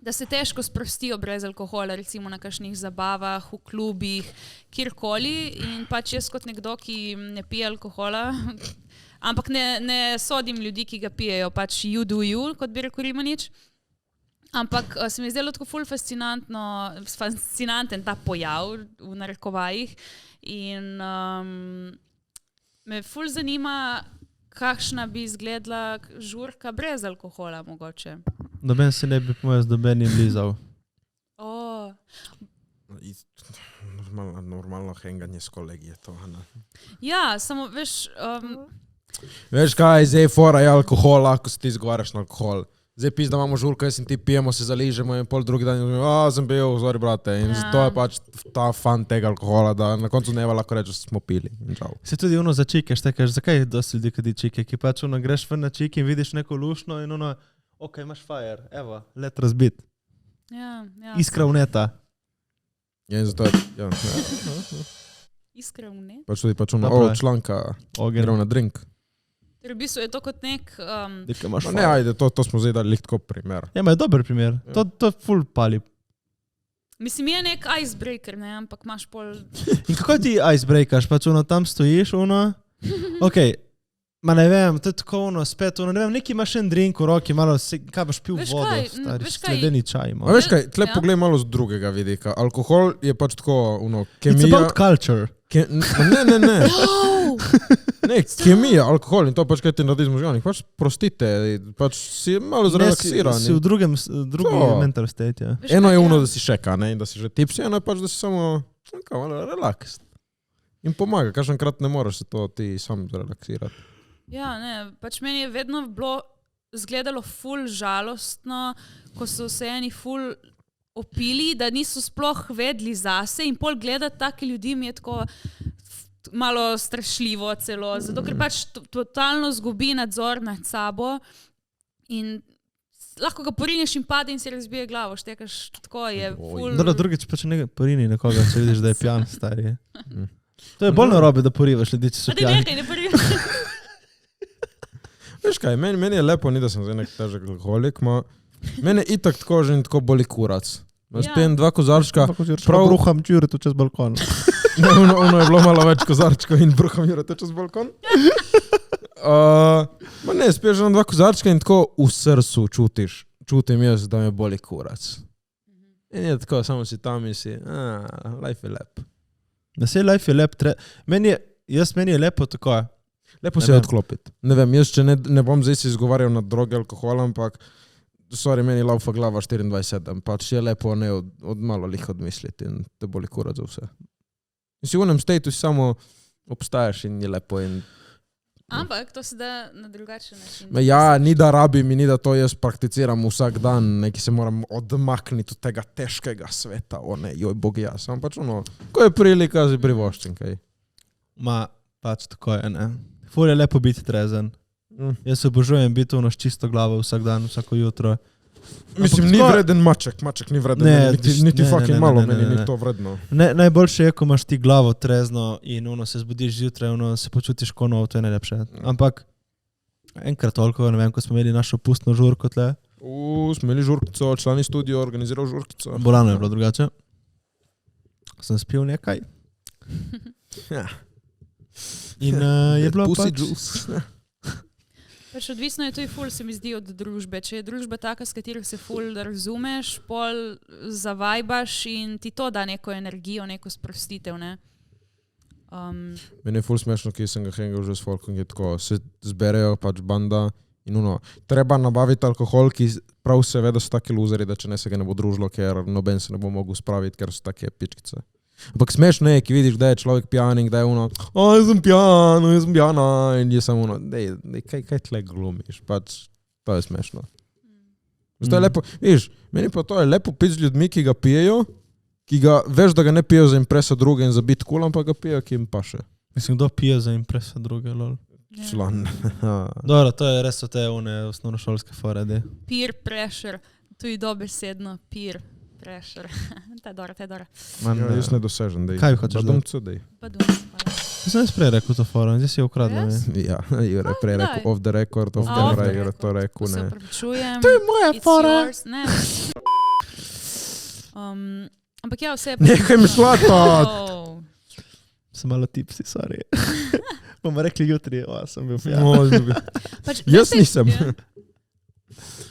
da se težko sprostijo brez alkohola, recimo na kakšnih zabavah, v klubih, kjerkoli. In pač jaz kot nekdo, ki ne pije alkohola, ampak ne sodim ljudi, ki ga pijejo, pač you do you, kot bi rekel Rimanič. Ampak se mi je zdelo tako ful fascinanten ta pojav v narekovajih in me ful zanima, kakšna bi izgledala žurka brez alkohola mogoče. Noben se ne bi pomel z nobenim lizal. Normalno henganje s kolegi je to. Ja, samo veš... Veš kaj, zdaj fora je alkohol, ako se ti izgovarjaš na alkohol. Zdaj da imamo žurko, jaz in ti pijemo, se zaližemo in pol drugi dan sem bil, sorry brate. In to je pač ta fan tega alkohola, da na koncu dneva lahko rečeš, da smo pili. Se tudi za čike štekaš, zakaj dosti ljudi kadi čike, ki pač greš ven na čike in vidiš neko lušno in ok, imaš fire, evo, let razbit. Ja. Iskra vneta. Ja, in zato je, ja. Iskra vneta? Pač tudi članka, gremo na drink. Torej, v bistvu je to kot nek... Ne, ajde, to smo zdaj dali tako primer. Ja, ma je dober primer. Ja. To ful pali. Mislim, je nek icebreaker, ne, ampak imaš pol... In kako ti icebreakaš? Pač tam stojiš, okej, ma ne vem, to je tako spet, ne vem, neki imaš en drink v roki, malo, kaj boš pil vodo, stari, sledeni čaj. A veš kaj, tle poglej malo z drugega vidika. Alkohol je pač tako, kemija... It's about culture. Ne. Ne, kemija, alkohol in to pač kaj ti naredi z možgani. Pač prostite, pač si malo zrelaksiran. Si v drugi mental state, ja. Eno je da si šeka, ne, in da si že tipsi, eno je pač, da si samo malo relax. In pomaga, kakšenkrat ne moraš se to ti sam zrelaksirati. Ja, ne, pač meni je vedno bilo izgledalo ful žalostno, ko so se eni ful opili, da niso sploh vedli zase in pol gledati take ljudi mi je tako malo strašljivo celo, zato ker pač totalno zgubi nadzor nad sabo in lahko ga porineš in pade in si razbije glavo, štekaš, tako je ful... Drugič pač ne porini nekoga, če vidiš, da je pijan, stari. To je bolj narobe, da porivaš ljudi, če so pijani. A ti nekaj ne porivaš. Veš kaj, meni je lepo, ni da sem zdaj nek težek alkoholik, mene itak tako že in tako boli kurac. Spijem 2 kozarčka, prav bruham Juretu čez balkon. Ono je bilo malo več kozarčkov in bruham Juretu čez balkon. Ne, spiješ 2 kozarčka in tako v srcu čutim jaz, da me boli kurac. In je tako, samo si tam in si, life je lep. Da se life je lep, meni je lepo tako. Lepo se je odklopiti. Ne vem, jaz če ne bom zdaj si izgovarjal na droge, alkohol, ampak meni laufa glava 24/7, pač je lepo ne od malo lih odmisliti in te boli kurac za vse. In si v enem stateu samo obstajaš in je lepo in... Ampak to se da na drugačen način. Ja, ni da rabim in ni da to jaz prakticiram vsak dan, neki se moram odmakniti od tega težkega sveta, joj bog jaz, sam pač ko je prilika, si privoščim, kaj. Pač tako je, ne. Ful je lepo biti trezen. Jaz se obožujem biti s čisto glavo vsak dan, vsako jutro. Mislim, ni vreden maček ni vreden, niti fucking malo meni ni to vredno. Najboljše je, ko imaš ti glavo trezno in se zbudiš zjutraj, se počutiš kot novo, to je najlepše. Ampak enkrat toliko, ne vem, ko smo imeli našo pustno žurko tle. Smo imeli žurkico, člani studio organiziral žurkico. Bolano je bilo drugače. Sem spil nekaj. In je bilo pač... Pač odvisno je to i ful, se mi zdi, od družbe. Če je družba taka, s katero se ful razumeš, pol zavajbaš in ti to da neko energijo, neko sprostitev, ne? Meni je ful smešno, ki sem ga hengal že s folkom, ki tako se zberejo pač banda in treba nabaviti alkohol, ki prav se ve, da so taki luzeri, da če ne se ga ne bo družilo, ker noben se ne bo mogel spraviti, ker so take pičkice. Ampak smešno je, ki vidiš, da je človek pijan in da je jaz sem pijana in je samo kaj tle glumiš, pač to je smešno. Zato je lepo, vidiš, meni pa to je lepo piti z ljudmi, ki ga pijejo, ki ga veš, da ga ne pijejo za impresa druge in za biti cool, ampak ga pijejo, ki jim paše. Mislim, kdo pije za impresa druge, lol. Član. Dobro, to je res te osnovnošolske fore, de. Peer pressure, tu je dobesedno peer pressure. Ta je dobra. Jaz ne dosežem, dej. Kaj hočeš dej? Badumc, hvala. Jaz sem prej rekel to foro, zdaj si je ukradla. Ja, Jure prej rekel off the record, off camera, Jure to rekel, ne. Se opravičujem. To je moja fora. Ne. Ampak ja, vse je... Nehaj mi šlatati! Sem malo tipsi, sorry. Bomo rekli jutri, sem bil pijan. Jaz nisem.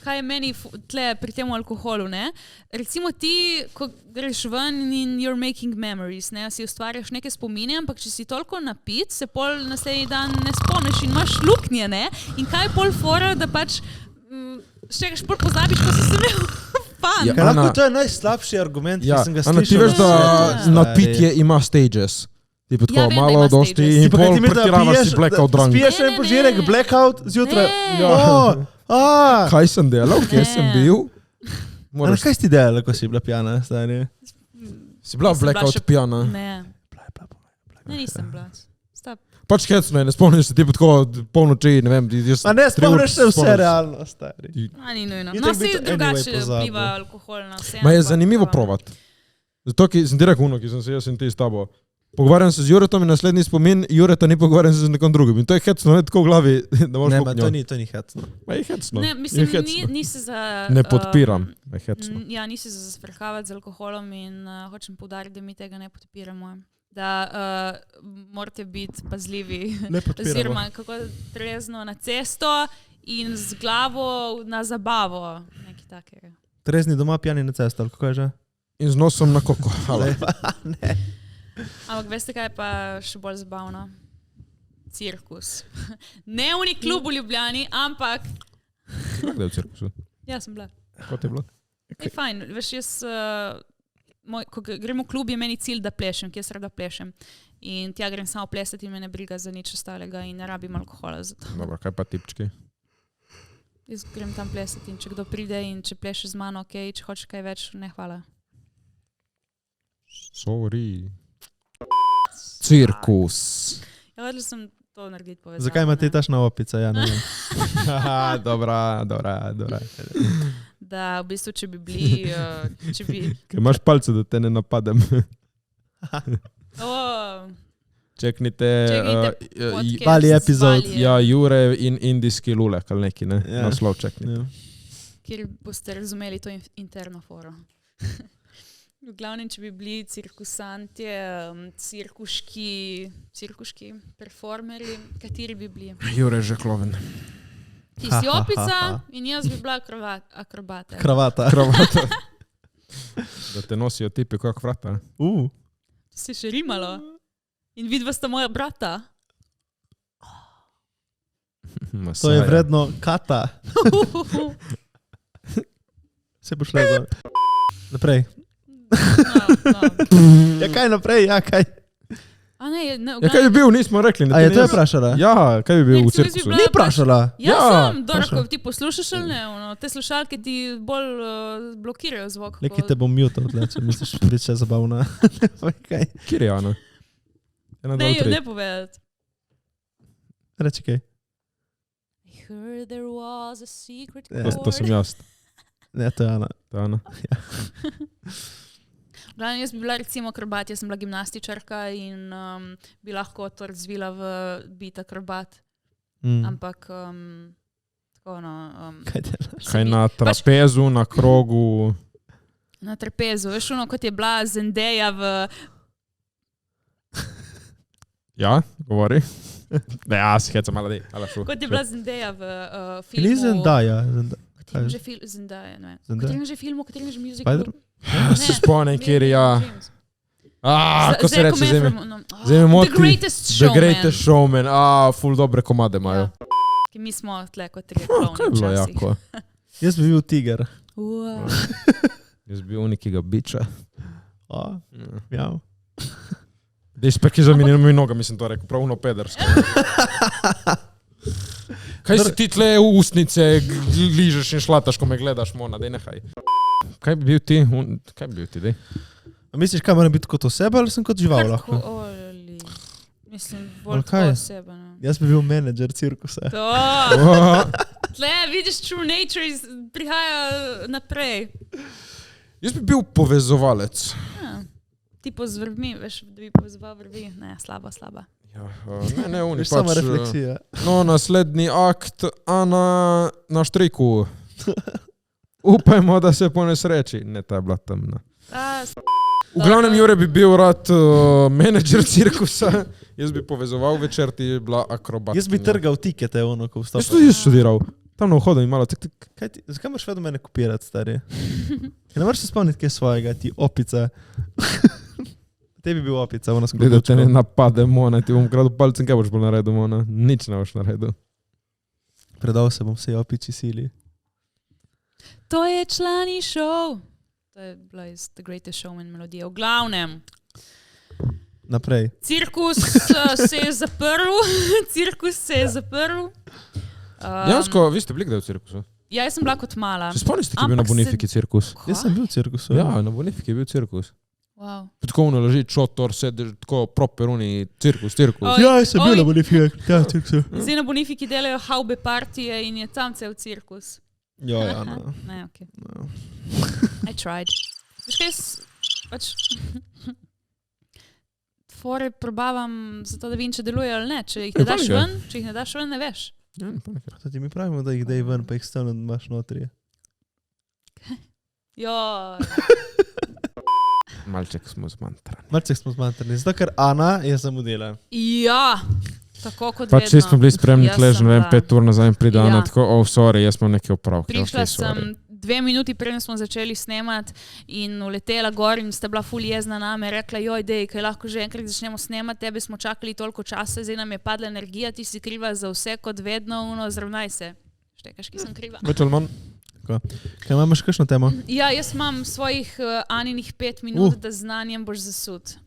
Kaj je meni tle pri tem alkoholu, ne? Recimo ti, ko greš ven in you're making memories, ne? Si ustvarjaš neke spomine, ampak če si toliko napit, se pol naslednji dan ne spomniš in imaš luknje, ne? In kaj je pol fora, da pač čekaš pol pozabiš, ko si se imel fan. Ja, lahko to je najslabši argument, ki sem ga slišal. Ana, ti veš, da napitje ima stages. Tipo tako, malo dosti in pol pretiravaš si blackout drunk. Spiješ en požirek, blackout, zjutraj. Kaj sem delal, kje sem bil? Kaj si delal, ko si bila pijana, stari? Si bila blackout pijana? Ne, nisem bila. Stop. Pač hecno je, ne spomniš se tipo tako polnoči, ne vem. A ne, spomniš se vse realno, stari. Ni nujno. No, si drugače vpliva alkohol na vse. Ma je zanimivo provat. Zato, ki sem ti rekel, ki sem se jaz in ti s tabo. Pogovarjam se z Juretom in naslednji spomin, Jureta ni pogovarjam se z nekom drugim. In to je hecno, ne tako v glavi, da moraš poknjo. Ne, to ni hecno. Ma je hecno. Ne, mislim, nisi za... Ne podpiram, je hecno. Ja, nisi za zasprhavati z alkoholom in hočem poudariti, da mi tega ne podpiramo. Da morate biti pazljivi. Ne podpiramo. Oziroma, kako trezno na cesto in z glavo na zabavo. Nekaj takega. Trezni doma, pijani na cesto, ali kako je že? In z nosom na koko. Ne. Ampak veste, kaj je pa še bolj zabavno? Cirkus. Ne v klubu v Ljubljani, ampak... Kdaj je v cirkusu? Ja, sem bila. Kot je bilo? Je fajn. Veš, jaz, ko gremo v klub, je meni cilj, da plešem, kjer rada plešem. In tja grem samo plesati in me ne briga za nič ostalega in ne rabim alkohola za to. Dobro, kaj pa tipčki? Jaz grem tam plesati in če kdo pride in če pleše z mano, ok, če hoče kaj več, ne hvala. Sorry. Cirkus. Ja, vedela sem to narediti povezano. Zakaj ima te tašna opica? Ja, ne vem. Dobra. Da, v bistvu, če bi bili, Kaj imaš palce, da te ne napadem? Čeknite podcast Bali z epizod. Balijem, ja, Jure in indijski lulek ali neki, ne? Ja. Naslov čeknite. Ja. kjer boste razumeli to interno foro. V glavnem, če bi bili cirkusantje, cirkuški performerji, kateri bi bili? Jure že kloven. Ti si opica in jaz bi bila akrobata. Kravata. Kravata. Da te nosijo tipi kot vrata. To si še rimalo. In vidva sta moja brata. To je vredno kata. Se bo šle dol. Naprej. No. Ja, kaj naprej? Ja, kaj? A ne, Ja, kaj bi bil, nismo rekli. A je to je vprašala? Ja, kaj bi bil Ne, v recimo, jaz bi cirkusu? bila- Ni vprašala. Ja, sem, vprašaj. Dorko, ti poslušaš ali ne? Te slušalke ti bolj blokirajo zvok. Neki te bom mutal, če misliš, da je še zabavna. Kaj? Kjer je Ana? Ne povedati. Reči kaj. I heard there was a secret Ja. chord. To sem jaz. Ne, to je Ana. To je Ana. Glavno, jaz bi bila recimo akrobat, jaz sem bila gimnastičarka in bi lahko to razvila v biti akrobat. Ampak tako Kaj delaš? Kaj na trapezu, na krogu? na trapezu. Veš ono, kot je bila Zendaya v... Ja, govori. Ne, ja, si heca malo dej. Kot je bila Zendaya v filmu... Ni Zendaya. Katerem že Zendaya, ne vem. Zendaya? Katerem že filmu, katerem že musical. Spider? Se spomnim, kjer je ja. Ko se reče zemi. Zdaj me moti. The Greatest The Showman. Greatest Showman. Ful dobre komade imajo. Ja. Mi smo tle kot tri klovni Kaj je bilo včasih. jako? Jaz bi bil tiger. Wow. Jaz bi bil nekega biča. Ja. Dej speki za mi noga, mislim to rekel. Pravno pedersko. Kaj si ti tle usnice ližeš in šlataš, ko me gledaš, Mona, dej nehaj. Kaj bi bil ti? Kaj bi bil ti, dej? A misliš, kaj moram biti kot oseba ali sem kot žival lahko? Oli. Mislim, bolj Ali kaj? kot oseba. No. Jaz bi bil menedžer cirkusa. To. Tle, vidiš, True Nature prihaja naprej. Jaz bi bil povezovalec. Tipo z vrvmi, veš, da bi povezoval vrvi. Ne, slaba. Ja, ne, oni Veš, sama pač... refleksija. No, naslednji akt, Ana na štriku. Upajmo, da se ponesreči. Ne, ta je bila temna. V glavnem, Jure bi bil rad menedžer cirkusa. Jaz bi povezoval večer, ti je bila akrobatka. Jaz bi trgal tikete, ono, ko Jaz vstopaš. tudi študiral. Tam na vhodu in malo tak. Zakaj moraš vedno mene kopirati, stari? Ne moreš se spomniti, kaj je svojega, ti opica. Te bi bil opica, ona Glede, da te ne skrobučko. napade, Mona, ti bom kradel palcem, kaj boš bolj naredil, Mona? Nič ne boš naredil. Predal se bom vsej opiči sili. To je člani show. To je bila iz The Greatest Showman melodija. V glavnem, Naprej. cirkus se je zaprl. Jansko, vi ste bili kdaj v cirkusu? Ja, jaz sem bila kot mala. Se spomnite, ki je bil na Ampak Bonifiki cirkus? Jaz sem bil v cirkusu. Ja, na Bonifiki je bil cirkus. Wow. Tako ono leži čotor, sediš tako properuni, cirkus. Oj, Ja, jaz sem bil oj. na Bonifiki. Ja, cirkusu. Zdaj na Bonifiki delajo haube partije in je tam cel cirkus. Ja, no. Ne, ok. I tried. Veš kaj, pač fore probavam zato, da vidim, če deluje ali ne. Če jih ne daš ven, ne veš. Ja, ne pa nekaj. To ti mi pravimo, da jih dej ven, pa jih stavno imaš notri. Jo, Malček smo zmantrani. Malce smo zmantrani, zato ker Ana je zamudila. ja, tako kot Pač vedno. smo bili spremni Jaz tle, že sem ne vem, bila. 5 ur nazaj in pride Ana Ja. tako, sorry, jaz imam neke opravke. Prišla okej, sorry. sem 2 minuti, preden smo začeli snemati in uletela gor in sta bila ful jezna name, rekla, joj, dej, kaj lahko že enkrat začnemo snemati, tebe smo čakali toliko časa, zdaj nam je padla energija, ti si kriva za vse kot vedno, zravnaj se. Štekaš, ki sem kriva. Več ali manj? Kaj imamo še kakšno temo? Ja, jaz imam svojih Aninih 5 minut, da z znanjem boš zasud.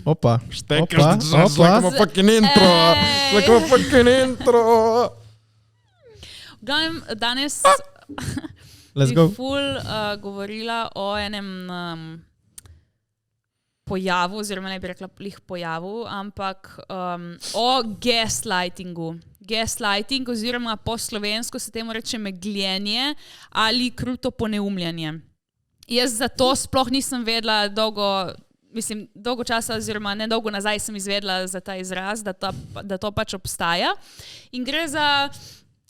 Opa. Štekaš, Opa. fucking intro. Like a fucking intro. V Danes Let's bi go. ful govorila o enem pojavu, oziroma ne bi rekla lih pojavu, ampak o gaslightingu. Gaslighting oziroma po slovensko se temu reče megljenje ali kruto poneumljanje. Jaz zato sploh nisem vedela dolgo časa oziroma ne dolgo nazaj sem izvedela za ta izraz, da to pač obstaja. In gre za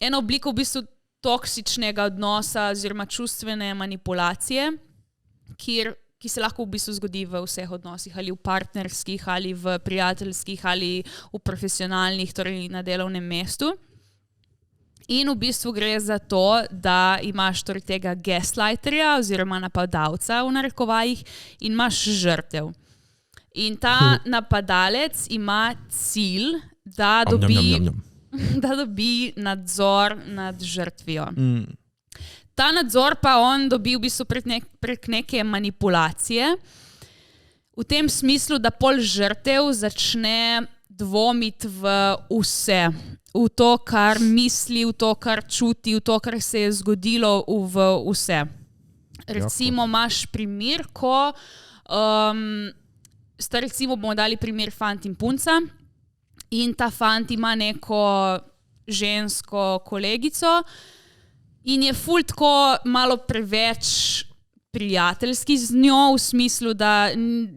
eno obliko v bistvu toksičnega odnosa oziroma čustvene manipulacije, ki se lahko v bistvu zgodi v vseh odnosih, ali v partnerskih, ali v prijateljskih, ali v profesionalnih, torej na delovnem mestu. In v bistvu gre za to, da imaš torej tega gaslighterja oziroma napadalca v narekovajih in imaš žrtev. In ta napadalec ima cilj, da dobi nadzor nad žrtvijo. Ta nadzor pa on dobi v bistvu prek neke manipulacije, v tem smislu, da pol žrtev začne dvomiti v vse. V to, kar misli, v to, kar čuti, v to, kar se je zgodilo, v vse. Recimo imaš primer, ko recimo bomo dali primer fant in punca in ta fant ima neko žensko kolegico in je ful tako malo preveč prijateljski z njo, v smislu, da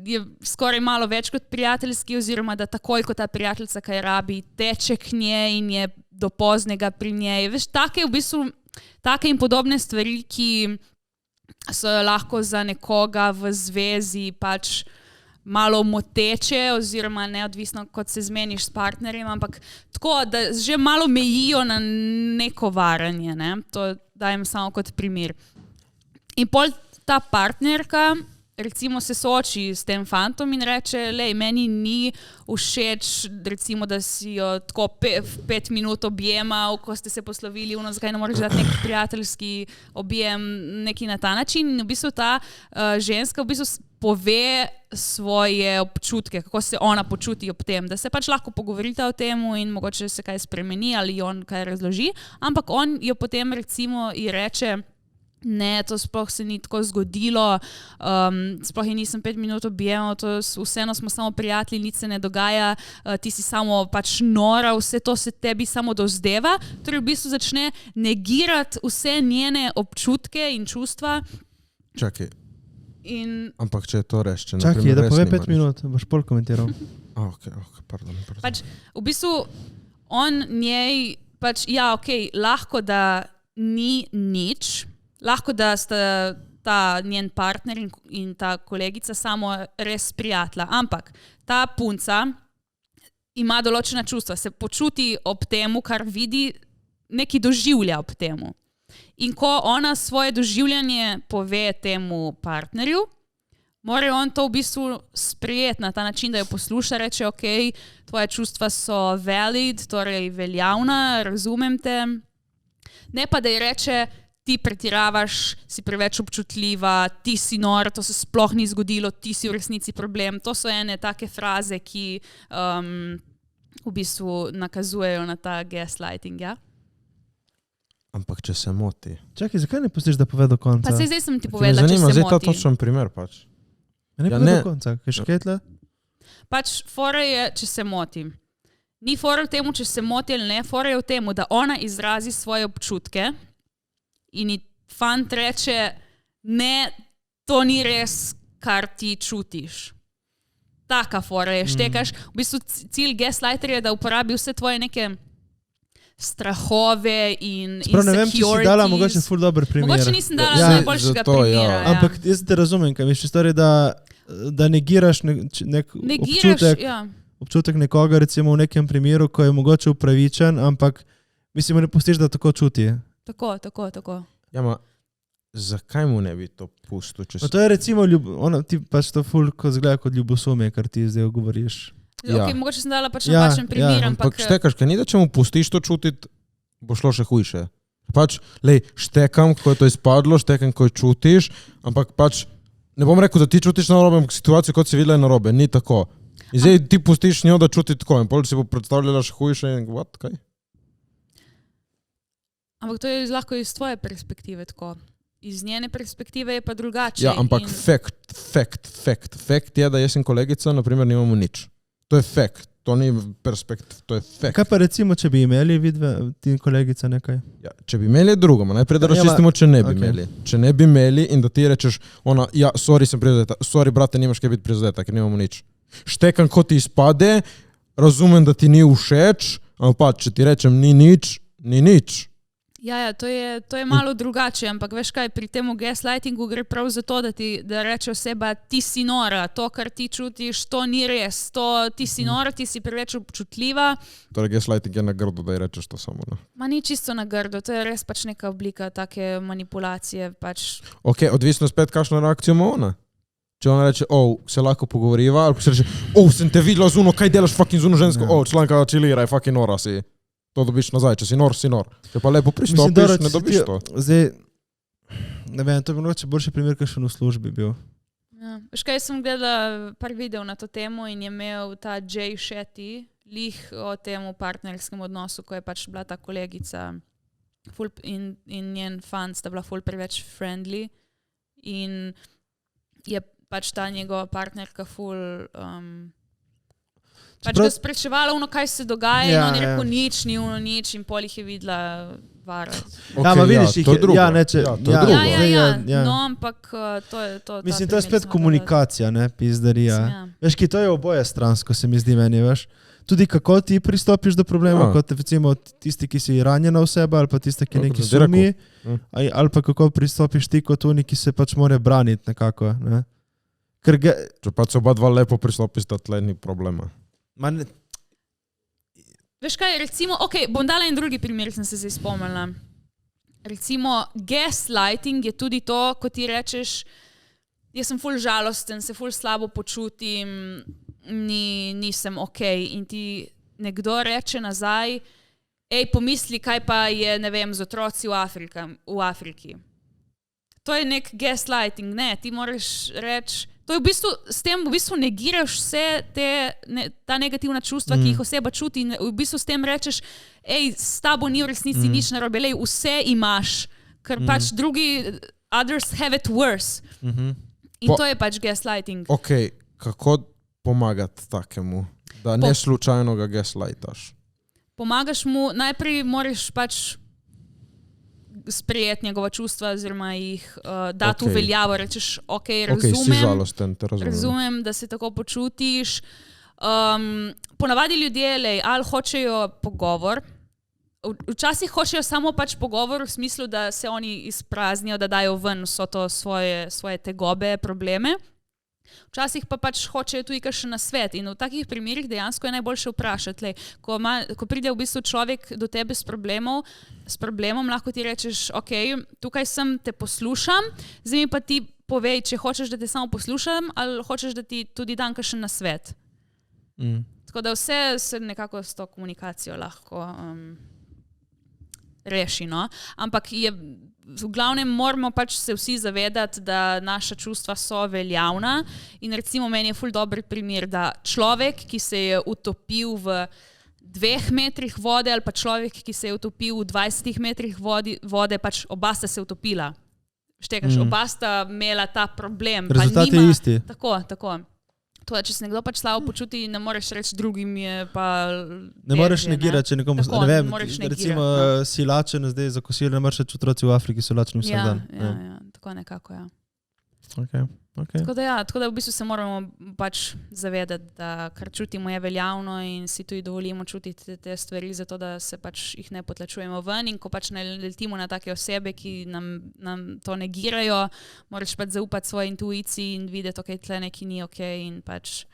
je skoraj malo več kot prijateljski, oziroma da takoj, ko ta prijateljica kaj rabi, teče k njej in je do poznega pri njej. Veš, take in podobne stvari, ki so lahko za nekoga v zvezi pač malo moteče, oziroma neodvisno, kot se zmeniš s partnerjem, ampak tako, da že malo mejijo na neko varanje. Ne? To dajem samo kot primer. In pol ta partnerka recimo se sooči s tem fantom in reče, lej, meni ni všeč, recimo, da si jo tako 5 minut objemal, ko ste se poslovili, zakaj ne moreš dati nek prijateljski objem, neki na ta način. In v bistvu ta ženska v bistvu pove svoje občutke, kako se ona počuti ob tem, da se pač lahko pogovorita o tem in mogoče se kaj spremeni ali on kaj razloži, ampak on jo potem recimo ji reče, ne, to sploh se ni tako zgodilo, sploh je nisem 5 minut objemal, vseeno smo samo prijatelji, nič se ne dogaja, ti si samo pač nora, vse to se tebi samo dozdeva, torej v bistvu začne negirati vse njene občutke in čustva. Čakaj, ampak če je to reče, čakaj, da pove 5 minut, boš pol komentiral. Pardon. Pač v bistvu on njej, pač ja, lahko da ni nič, lahko da sta ta njen partner in ta kolegica samo res prijatelja, ampak ta punca ima določena čustva, se počuti ob temu, kar vidi, neki doživlja ob temu. In ko ona svoje doživljanje pove temu partnerju, mora on to v bistvu sprejeti na ta način, da jo posluša, reče, tvoje čustva so valid, torej veljavna, razumem te. Ne pa, da ji reče, ti pretiravaš, si preveč občutljiva, ti si nor, to se sploh ni zgodilo, ti si v resnici problem. To so ene take fraze, ki v bistvu nakazujejo na ta gaslighting, ja? Ampak če se moti. Čakaj, zakaj ne pustiš, da pove do konca? Pa se zdaj sem ti povedala, če se moti. Zanima, zdaj ta točen primer pač. Ne pove do konca, kaj še kaj tle? Pač fora je, če se moti. Ni fora v temu, če se moti ali ne, fora je v temu, da ona izrazi svoje občutke in fant reče, ne, to ni res, kar ti čutiš. Taka fora je, štekaš. V bistvu cilj gaslighterja je, da uporabi vse tvoje neke strahove in insecurities. Ne vem, če si dala mogoče ful dober primer. Mogoče nisem dala najboljšega primera. Ja. Ampak jaz te razumem, kaj veš, stvari, da negiraš nek občutek nekoga, recimo v nekem primeru, ko je mogoče upravičen, ampak mislim, ne pustiš, da tako čuti. Tako. Ja, ma, zakaj mu ne bi to pustil? To je recimo, ti pač to ful, ko zgleda kot ljubosumje, kar ti zdaj govoriš. Mogoče sem dala pač napačen primer, ampak štekaš, kaj ni, da če mu pustiš to čutiti, bo šlo še hujše. Pač, štekam, ko je to izpadlo, štekam, ko je čutiš, ampak pač, ne bom rekel, da ti čutiš narobe, ampak situacijo, kot si videla, je narobe, ni tako. In zdaj ti pustiš njo, da čuti tako, in pol si bo predstavljala še hujše in what, kaj? Ampak to je lahko iz tvoje perspektive tako. Iz njene perspektive je pa drugače. Ja, ampak fact je, da jaz in kolegica, na primer, nimamo nič. To je fact, to ni perspektiv, to je fact. Kaj pa recimo, če bi imeli vidve, ti in kolegica nekaj? Ja, če bi imeli drugo, najprej da razčistimo, če ne bi imeli. Če ne bi imeli in da ti rečeš, ja, sorry, sem prizadeta, sorry, brate, nimaš kaj biti prizadeta, ker nimamo nič. Štekam, ko ti izpade, razumem, da ti ni všeč, ampak pa, če ti rečem, ni nič, ni nič. Ja, to je malo drugače, ampak veš kaj, pri temu gaslightingu gre prav za to, da reče oseba, ti si nora, to, kar ti čutiš, to ni res, ti si nora, ti si preveč občutljiva. Torej gaslighting je na grdo, da ji rečeš to samo, ne? Ma ni čisto na grdo, to je res pač neka oblika take manipulacije. Pač. Ok, odvisno spet, kakšno reakcijo ima ona. Če ona reče, se lahko pogovoriva, ali pa se reče, sem te videla zuno, kaj delaš fucking zuno žensko, članka čiliraj, fucking nora si. To dobiš nazaj, če si nor, si nor. Če pa lepo pristopiš, ne dobiš to. Zdaj, ne vem, to bi mogoče boljši primer, kakšen v službi bil. Ja. Veš kaj, sem gledala par videov na to temo in je imel ta Jay Shetty lih o temu partnerskem odnosu, ko je pač bila ta kolegica in njen fan sta bila ful preveč friendly in je pač ta njegova partnerka ful... Pač ga sprečevala kaj se dogaja in on je rekel nič in pol jih je videla varati. Okay, vidiš, to je drugo. No, ampak to je to. Mislim, to je spet komunikacija, ne, pizdarija. Veš, ki to je oboje stransko, se mi zdi meni, veš. Tudi kako ti pristopiš do problema, kot recimo tisti, ki si ranjena oseba, ali pa tisti, ki neki sumi, ali pa kako pristopiš ti kot oni, ki se pač more braniti nekako, ne. Če pač oba dva lepo pristopista, tle ni problema. Veš kaj, recimo, bom dala en drugi primer, sem se zdaj spomnila. Recimo, gaslighting je tudi to, ko ti rečeš, jaz sem ful žalosten, se ful slabo počutim, nisem in ti nekdo reče nazaj, pomisli, kaj pa je, ne vem, z otroci v Afriki. To je nek gaslighting, ne, ti moraš reči, to je v bistvu, s tem v bistvu negiraš vse ta negativna čustva, ki jih oseba čuti in v bistvu s tem rečeš, s tabo ni v resnici nič narobe, vse imaš, ker pač drugi, others have it worse. In to je pač gaslighting. Ok, kako pomagati takemu, da ne slučajno ga gaslightaš? Pomagaš mu, najprej moraš pač sprejeti njegova čustva oziroma jih dati v veljavo, rečeš, razumem, da se tako počutiš. Ponavadi ljudje, ali hočejo pogovor, včasih hočejo samo pač pogovor v smislu, da se oni izpraznijo, da dajo ven vso to svoje tegobe, probleme. Včasih pa pač hočejo tudi kakšen nasvet in v takih primerih dejansko je najboljše vprašati. Ko pride v bistvu človek do tebe s problemom, lahko ti rečeš, tukaj sem, te poslušam, zdaj mi pa ti povej, če hočeš, da te samo poslušam ali hočeš, da ti tudi dam kakšen nasvet. Tako da vse se nekako s to komunikacijo lahko reši, no? Ampak v glavnem moramo pač se vsi zavedati, da naša čustva so veljavna in recimo meni je ful dober primer, da človek, ki se je utopil v 2 metrih vode ali pa človek, ki se je utopil v 20 metrih vode, pač oba sta se utopila. Štekaš, oba sta imela ta problem. Rezultat je isti. Tako. Če se nekdo pač slabo počuti, ne moreš reči drugim je pa... Ne moreš negirati, če nekomu... Ne vem, recimo si lačen zdaj za kosilo, ne moreš reči otroci v Afriki so lačni vsak dan. Ja, tako nekako, ja. Okay. Tako da v bistvu se moramo pač zavedati, da kar čutimo je veljavno in si tudi dovolimo čutiti te stvari, zato da se pač jih ne potlačujemo ven in ko pač ne letimo na take osebe, ki nam to negirajo, moraš pač zaupati svoji intuiciji in videti, tle neki ni in pač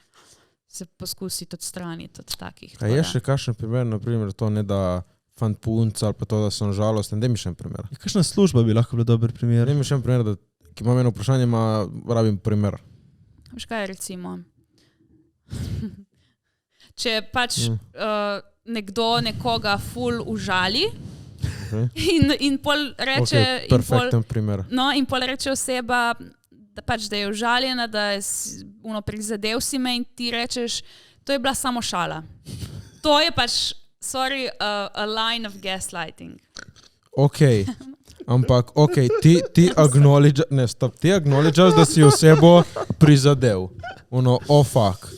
se poskusiti odstraniti od takih. A je še kakšen primer, naprimer to ne da fant punca ali pa to, da sem žalosten, daj mi še en primer. Kakšna služba bi lahko bila dober primer? Daj mi še en primer, da ki imam eno vprašanje, rabim primer. Veš kaj, recimo? Če pač nekdo nekoga ful užali in pol reče... Perfekten primer. No, in pol reče oseba, da je užaljena, da je prizadel si me in ti rečeš, to je bila samo šala. To je pač, a line of gaslighting. okej. Ampak, ti acknowledgeaš, da si osebo prizadel. Fuck.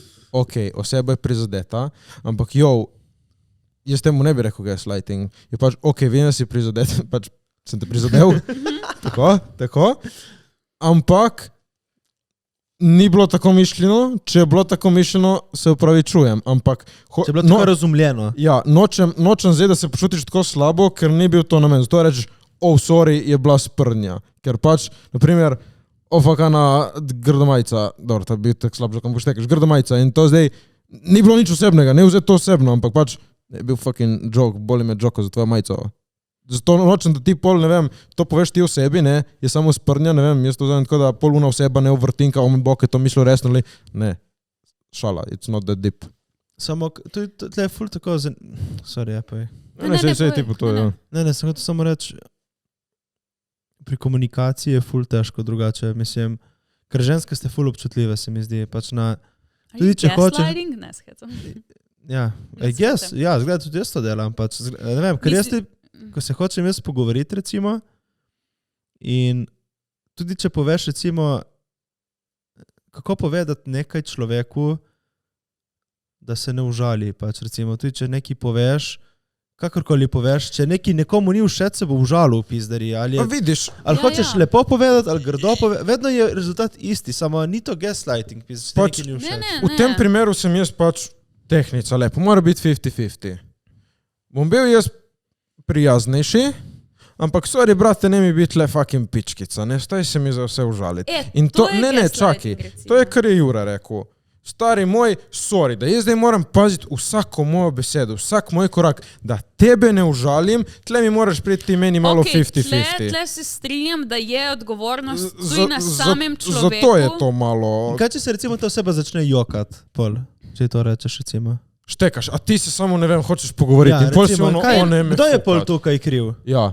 Oseba je prizadeta, ampak jaz temu ne bi rekel gaslighting. Je pač, vem, da si prizadet, pač sem te prizadel. Tako. Ampak ni bilo tako mišljeno, če je bilo tako mišljeno, se upravičujem, ampak... Če je bilo tako razumljeno. Ja, nočem zdaj, da se počutiš tako slabo, ker ni bil to namen. Zato rečeš, sorry, je bila sprnja. Ker pač, naprimer, fakana grdomajca, dobro, to bi tako slabo, kam boš tekaš, grdomajca in to zdaj ni bilo nič osebnega, ne vzeti to osebno, ampak pač je bil fucking joke, boli me joko za tvojo majico. Zato nočem, da ti pol, ne vem, to poveš ti osebi, ne, je samo sprnja, ne vem, jaz to znam tako, da poluna oseba ne uvrtinka, bok je to mišljal resno ali ne, šala, it's not that deep. Samo, to je ful tako, sorry, pa je. Ne, tipo to, ja. Ne, sem hotel samo reči, pri komunikaciji je ful težko drugače, mislim, ker ženske ste ful občutljive, se mi zdi, pač na... Tudi če hočeš... Gaslighting? Ne, scheto. Ja, zgleda, tudi jaz to delam, pač, ne vem, ker jaz ti, ko se hočem jaz pogovoriti, recimo, in tudi če poveš, recimo, kako povedati nekaj človeku, da se ne užali, pač, recimo, tudi če nekaj poveš, kakorkoli poveš, če nekomu ni všeč, se bo užalil v pizdari, ali vidiš. Ali hočeš lepo povedati, ali grdo povedati, vedno je rezultat isti, samo ni to gaslighting, če pač, nekaj ni všeč. V tem primeru sem jaz pač tehnica lepo, mora biti 50-50. Bom bil jaz prijaznejši, ampak sorry, brate, ne mi biti le fucking pičkica, ne, staj se mi za vse užaliti. In to, ne, čaki, to je, kar je Jura rekel. Stari moj, sorry, da jaz zdaj moram paziti vsako mojo besedo, vsak moj korak, da tebe ne užalim, tle mi moraš priti meni malo 50-50. Tle se strinjam, da je odgovornost tudi na samem človeku. Zato je to malo... Kaj če se recimo ta oseba začne jokat, pol, če to rečeš recimo? Štekaš, a ti se samo, ne vem, hočeš pogovoriti in pol si kdo je pol tukaj kriv? Ja.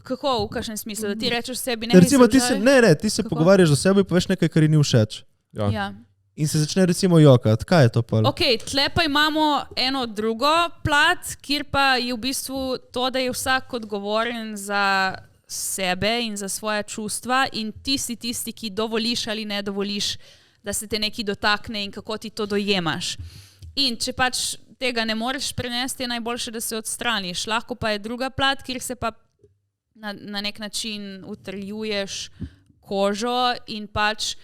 Kako, v kakšnem smislu, da ti rečeš sebi, ne recimo, ti se pogovarjaš z osebo in poveš nekaj, kar ni všeč. Ja. In se začne recimo jokat. Kaj je to pol? Tle pa imamo eno drugo plat, kjer pa je v bistvu to, da je vsak odgovoren za sebe in za svoja čustva in ti si tisti, ki dovoliš ali ne dovoliš, da se te nekaj dotakne in kako ti to dojemaš. In če pač tega ne moreš prenesti, je najboljše, da se odstraniš. Lahko pa je druga plat, kjer se pa na nek način utrjuješ kožo in pač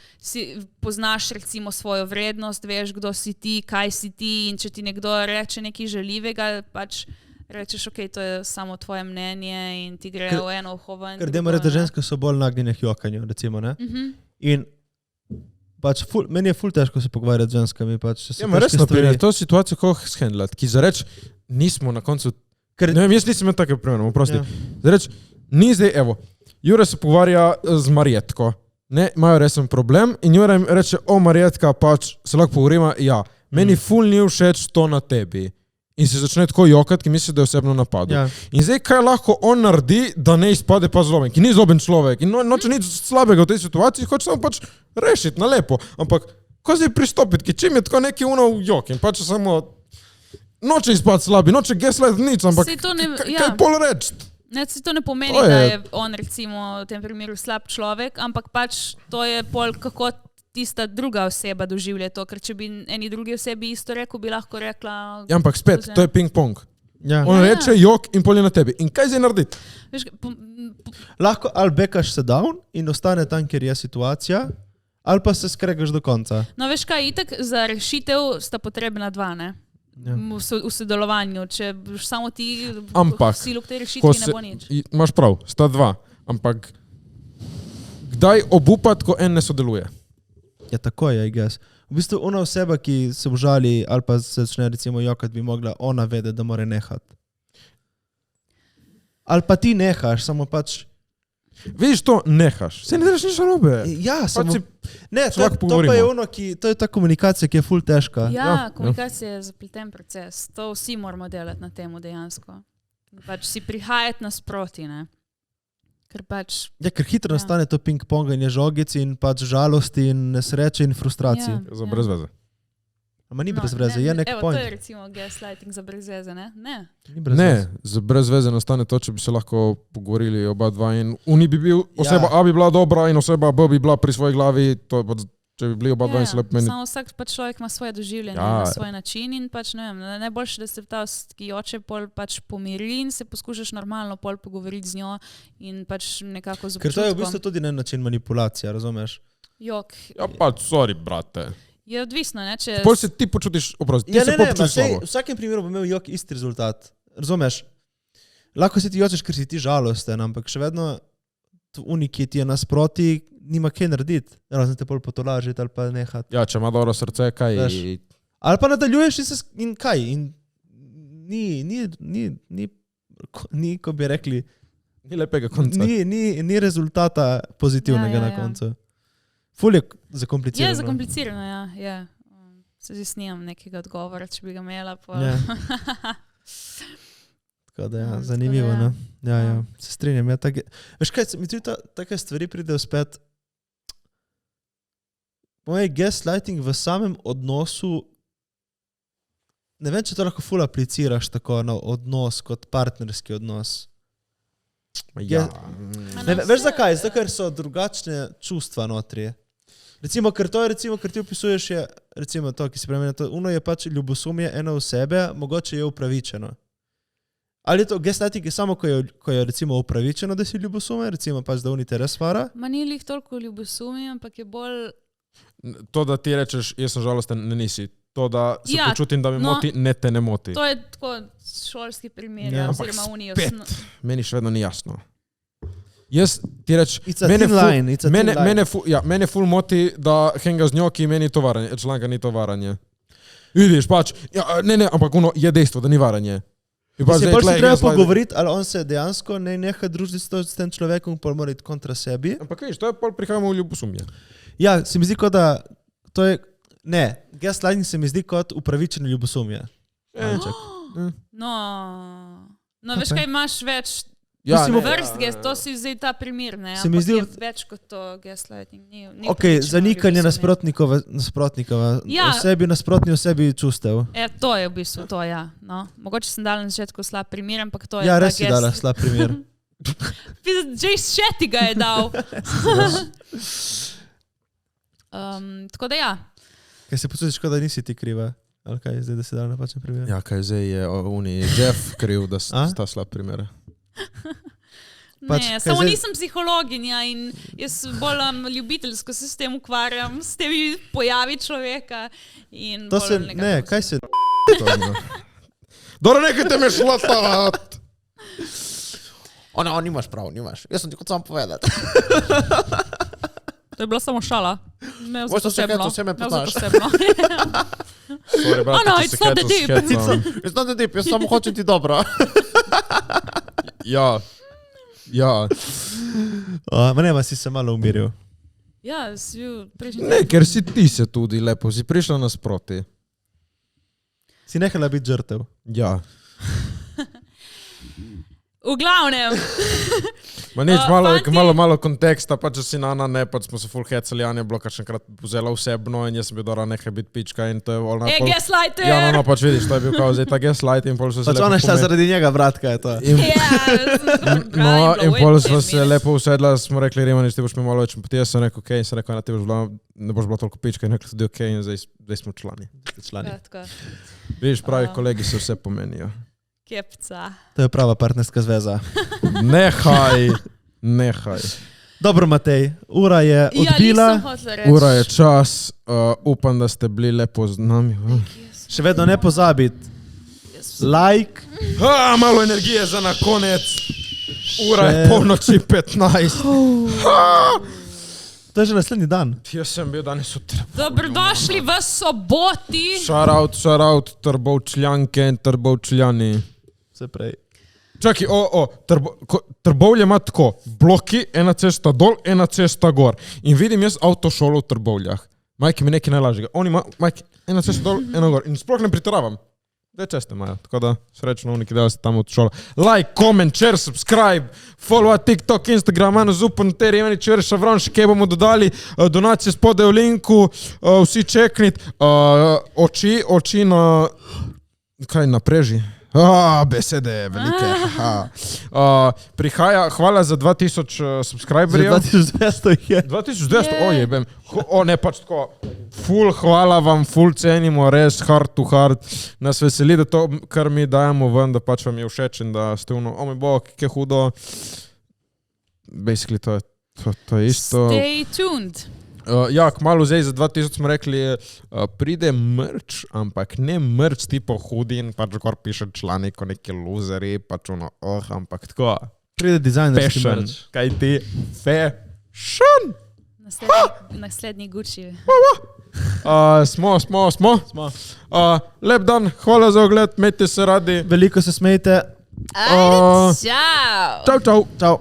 poznaš recimo svojo vrednost, veš, kdo si ti, kaj si ti in če ti nekdo reče nekaj žaljivega, pač rečeš, to je samo tvoje mnenje in ti gre v eno uho ven. Ker dajmo reči, da ženske so bolj nagnjene k jokanju, recimo, ne? In pač meni je ful težko se pogovarjati z ženskami. Pač, resno, to situacijo, kako shendlati, ki zareč nismo na koncu, ne vem, jaz nisem imel take primerov, oprosti. Zareč, ni zdaj, evo, Jure se pogovarja z Marjetko, ne, imajo resen problem in Jure jim reče, Marjetka, pač se lahko pogovorimo, ja, meni ful ni všeč to na tebi. In se začne tako jokati, ki misli, da je osebno napadel. Ja. In zdaj, kaj lahko on naredi, da ne izpade pa zloben, ki ni zloben človek in noče nič slabega v tej situaciji, hoče samo pač rešiti na lepo. Ampak, ko zdaj pristopiti, ki čim je tako neki jok in pač samo noče izpad slabi, noče gaslight nič, ampak kaj pol reči? Ne, to ne pomeni, da je on recimo v tem primeru slab človek, ampak pač to je pol, kako tista druga oseba doživlja to, ker če bi eni drugi osebi isto rekel, bi lahko rekla... Ja, ampak spet, to je ping-pong. Ja. On reče jok in pol je na tebi. In kaj zdaj narediti? Lahko ali bekaš se down in ostane tam, kjer je situacija, ali pa se skregaš do konca. No, veš kaj, itak za rešitev sta potrebna dva, ne? Ja. V sodelovanju, če boš samo ti silu k tej rešitvi, ne bo nič. Imaš prav, sta dva, ampak kdaj obupati, ko en ne sodeluje? Ja, tako je, I guess. V bistvu ona oseba, ki se užali ali pa se začne recimo jokati, bi mogla ona vedeti, da mora nehati. Ali pa ti nehaš, samo pač... Vidiš to, nehaš. Se ne delaš nič narobe. Ja, samo... Ne, to pa je ono, to je ta komunikacija, ki je ful težka. Ja, komunikacija je zapleten proces. To vsi moramo delati na temu dejansko. Pač si prihajati nasproti, ne? Ker pač... Ja, ker hitro nastane to ping-ponganje žogic in pač žalosti in nesreče in frustracije. Za brez veze. Ama ni brez veze, je nek evo, point. to je recimo gaslighting za brez veze, ne? Ne. Ni brez veze. Ne, brez veze nastane to, če bi se lahko pogovorili oba dva in uni bi bil, oseba A bi bila dobra in oseba B bi bila pri svoji glavi, to je pač, če bi bili oba dva in se lepo meni. Samo vsak pač človek ima svoje doživljanje na svoj način in pač ne vem, najboljše, da se ta ki oče pol pač pomiri in se poskušaš normalno pol pogovoriti z njo in pač nekako z občutkom. Ker to je v bistvu tudi ne način manipulacija, razumeš? Jok. Ja pač, sorry, brate. Je odvisno, ne, če... Pol se ti počutiš, ti se počutiš slabo. V vsakem primeru bo imel jok isti rezultat, razumeš? Lahko se ti jočeš, ker si ti žalosten, ampak še vedno ki ti je nasproti, nima kaj narediti, razen te pol potolažiti ali pa nehati. Ja, če ima dobro srce, kaj... Ali pa nadaljuješ in kaj? In ni, ko bi rekli... Ni lepega konca. Ni rezultata pozitivnega na koncu. Ful je zakomplicirano. Je zakomplicirano, ja. Je. Se zdaj snimam nekega odgovora, če bi ga imela. Ja. Tako da ja, zanimivo, ne? Ja, se strinjam. Ja, veš kaj, mi tudi take stvari pridejo spet. Moj gaslighting v samem odnosu, ne vem, če to lahko ful apliciraš tako na odnos kot partnerski odnos. Ja. Veš zakaj? Zato, ker so drugačne čustva notri. Recimo, ker ti opisuješ je, recimo to, ki si premenil, ono je pač ljubosumje eno osebe, mogoče je upravičeno. Ali je to gaslighting je samo, ko je recimo upravičeno, da si ljubosumen, recimo pač, da oni te res vara? Ma ni lih toliko ljubosumje, ampak je bolj... To, da ti rečeš, jaz sem žalosten, ne nisi. To, da se počutim, da me moti, ne te ne moti. To je tako šolski primer, oziroma unijo. Ampak spet, meni še vedno ni jasno. Jaz ti reč, mene ful moti, da henga z njo, ki meni to varanje, članka ni to varanje. Vidiš, pač, ne, ampak ono je dejstvo, da ni varanje. Se bolj se treba pogovoriti, ali on se dejansko neha družiti s tem človekom, pol mora iti kontra sebi. Ampak vidiš, to je pol prihajamo v ljubosumje. Ja, se mi zdi, kot da to je, ne, gaslighting se mi zdi kot upravičeno ljubosumje. No, veš kaj, imaš več vrst, to si zdaj ta primer, ne, ampak je več kot to gaslighting. Ok, zanikanje nasprotnikova, nasprotni osebi čustev. To je v bistvu to, ja. No. Mogoče sem dala na začetku slab primer, ampak to je... Ja, res si dala slab primer. Jay Shetty ga je dal. Tako da ja. Kaj se počutiš, kot da nisi ti kriva? Ali kaj, zdaj, da si dala napačen primer? Ja, kaj zdaj je Jeff kriv, da sta slab primer. Ne, samo nisem psihologinja in jaz bolj ljubiteljsko se s tem ukvarjam, s temi pojavi človeka in to se, ne, kaj se... Dobro, nekaj te me šlatat! Nimaš prav, nimaš. Jaz sem ti kot sam povedati. To je bila samo šala. Ne vse posebno. Vse me poznaš. Sorry, brate, it's not the deep. It's not the deep, jaz samo hočem ti dobro. Ja. Ma nema, si se malo umiril. Ja, si bil prejšnji. Ne, ker si ti se tudi lepo, si prišla nasproti. Si nehala biti žrtev. Ja. V glavnem. Ma nič, malo konteksta, pa če si Nana, ne, pa smo se full hecali, Anja je bilo kakšenkrat vzela osebno in jaz sem bil dobra nekaj biti pička in to je volna. Gaslighter! Ja, no, pač vidiš, to je bil kao zdaj ta gaslight in pol so se lepo... Pač ona šla zaradi njega, bratka, je to. No, in pol smo se lepo usedla, smo rekli, Rimanič, ti boš mi malo več empatije, sem rekel, okej, sem rekel, ne boš bila toliko pička in rekli tudi okej in zdaj smo člani. Vidiš, pravi kolegi se vse pomenijo. Kepca. To je prava partnerska zveza. Nehaj. Dobro, Matej, ura je odbila. Ura je čas. Upam, da ste bili lepo z nami. Še vedno ne pozabiti. Like. Malo energije za na konec. Ura je polnoči 15. To je že naslednji dan. Jaz sem bil danes utrp. Dobrodošli v soboti. Šaraut, Trbovčljanke in Trbovčljani. Vse prej. Čakaj, Trbovlje ima tako, bloki, ena cesta dol, ena cesta gor. In vidim jaz avtošolo v Trbovljah. Majki mi nekaj najlažjega. On ima, majki, ena cesta dol, ena gor. In sploh ne pritiravam. 2 česte imajo, tako da srečno uniki delajo se tam od šola. Like, comment, share, subscribe, follow TikTok, Instagram, Mano Zupan, Teri, Ivani Čeveri, Šavron, še kaj bomo dodali, donacije spodaj v linku, vsi čeknit, oči na, kaj na preži? Besede velike. Prihaja, hvala za 2000 subscriberjev. 2200 jih je. 2200, jebem. Ne, pač tako, ful hvala vam, ful cenimo, res heart to heart. Nas veseli, da to, kar mi dajemo ven, da pač vam je všeč in da ste ono, moj bog, kje hudo. Basically, to je isto. Stay tuned. Ja, kmalu zdaj za 2000 smo rekli, pride merch, ampak ne merch tipo hudin, pač kar piše članek o neki loseri, pač ono, ampak tako. Pride dizajnerski Fashion, merch. kaj ti? Fashion! Naslednji Gucci. Smo. Lep dan, hvala za ogled, imejte se radi. Veliko se smejte. Ajde, čau! Čau. Čau.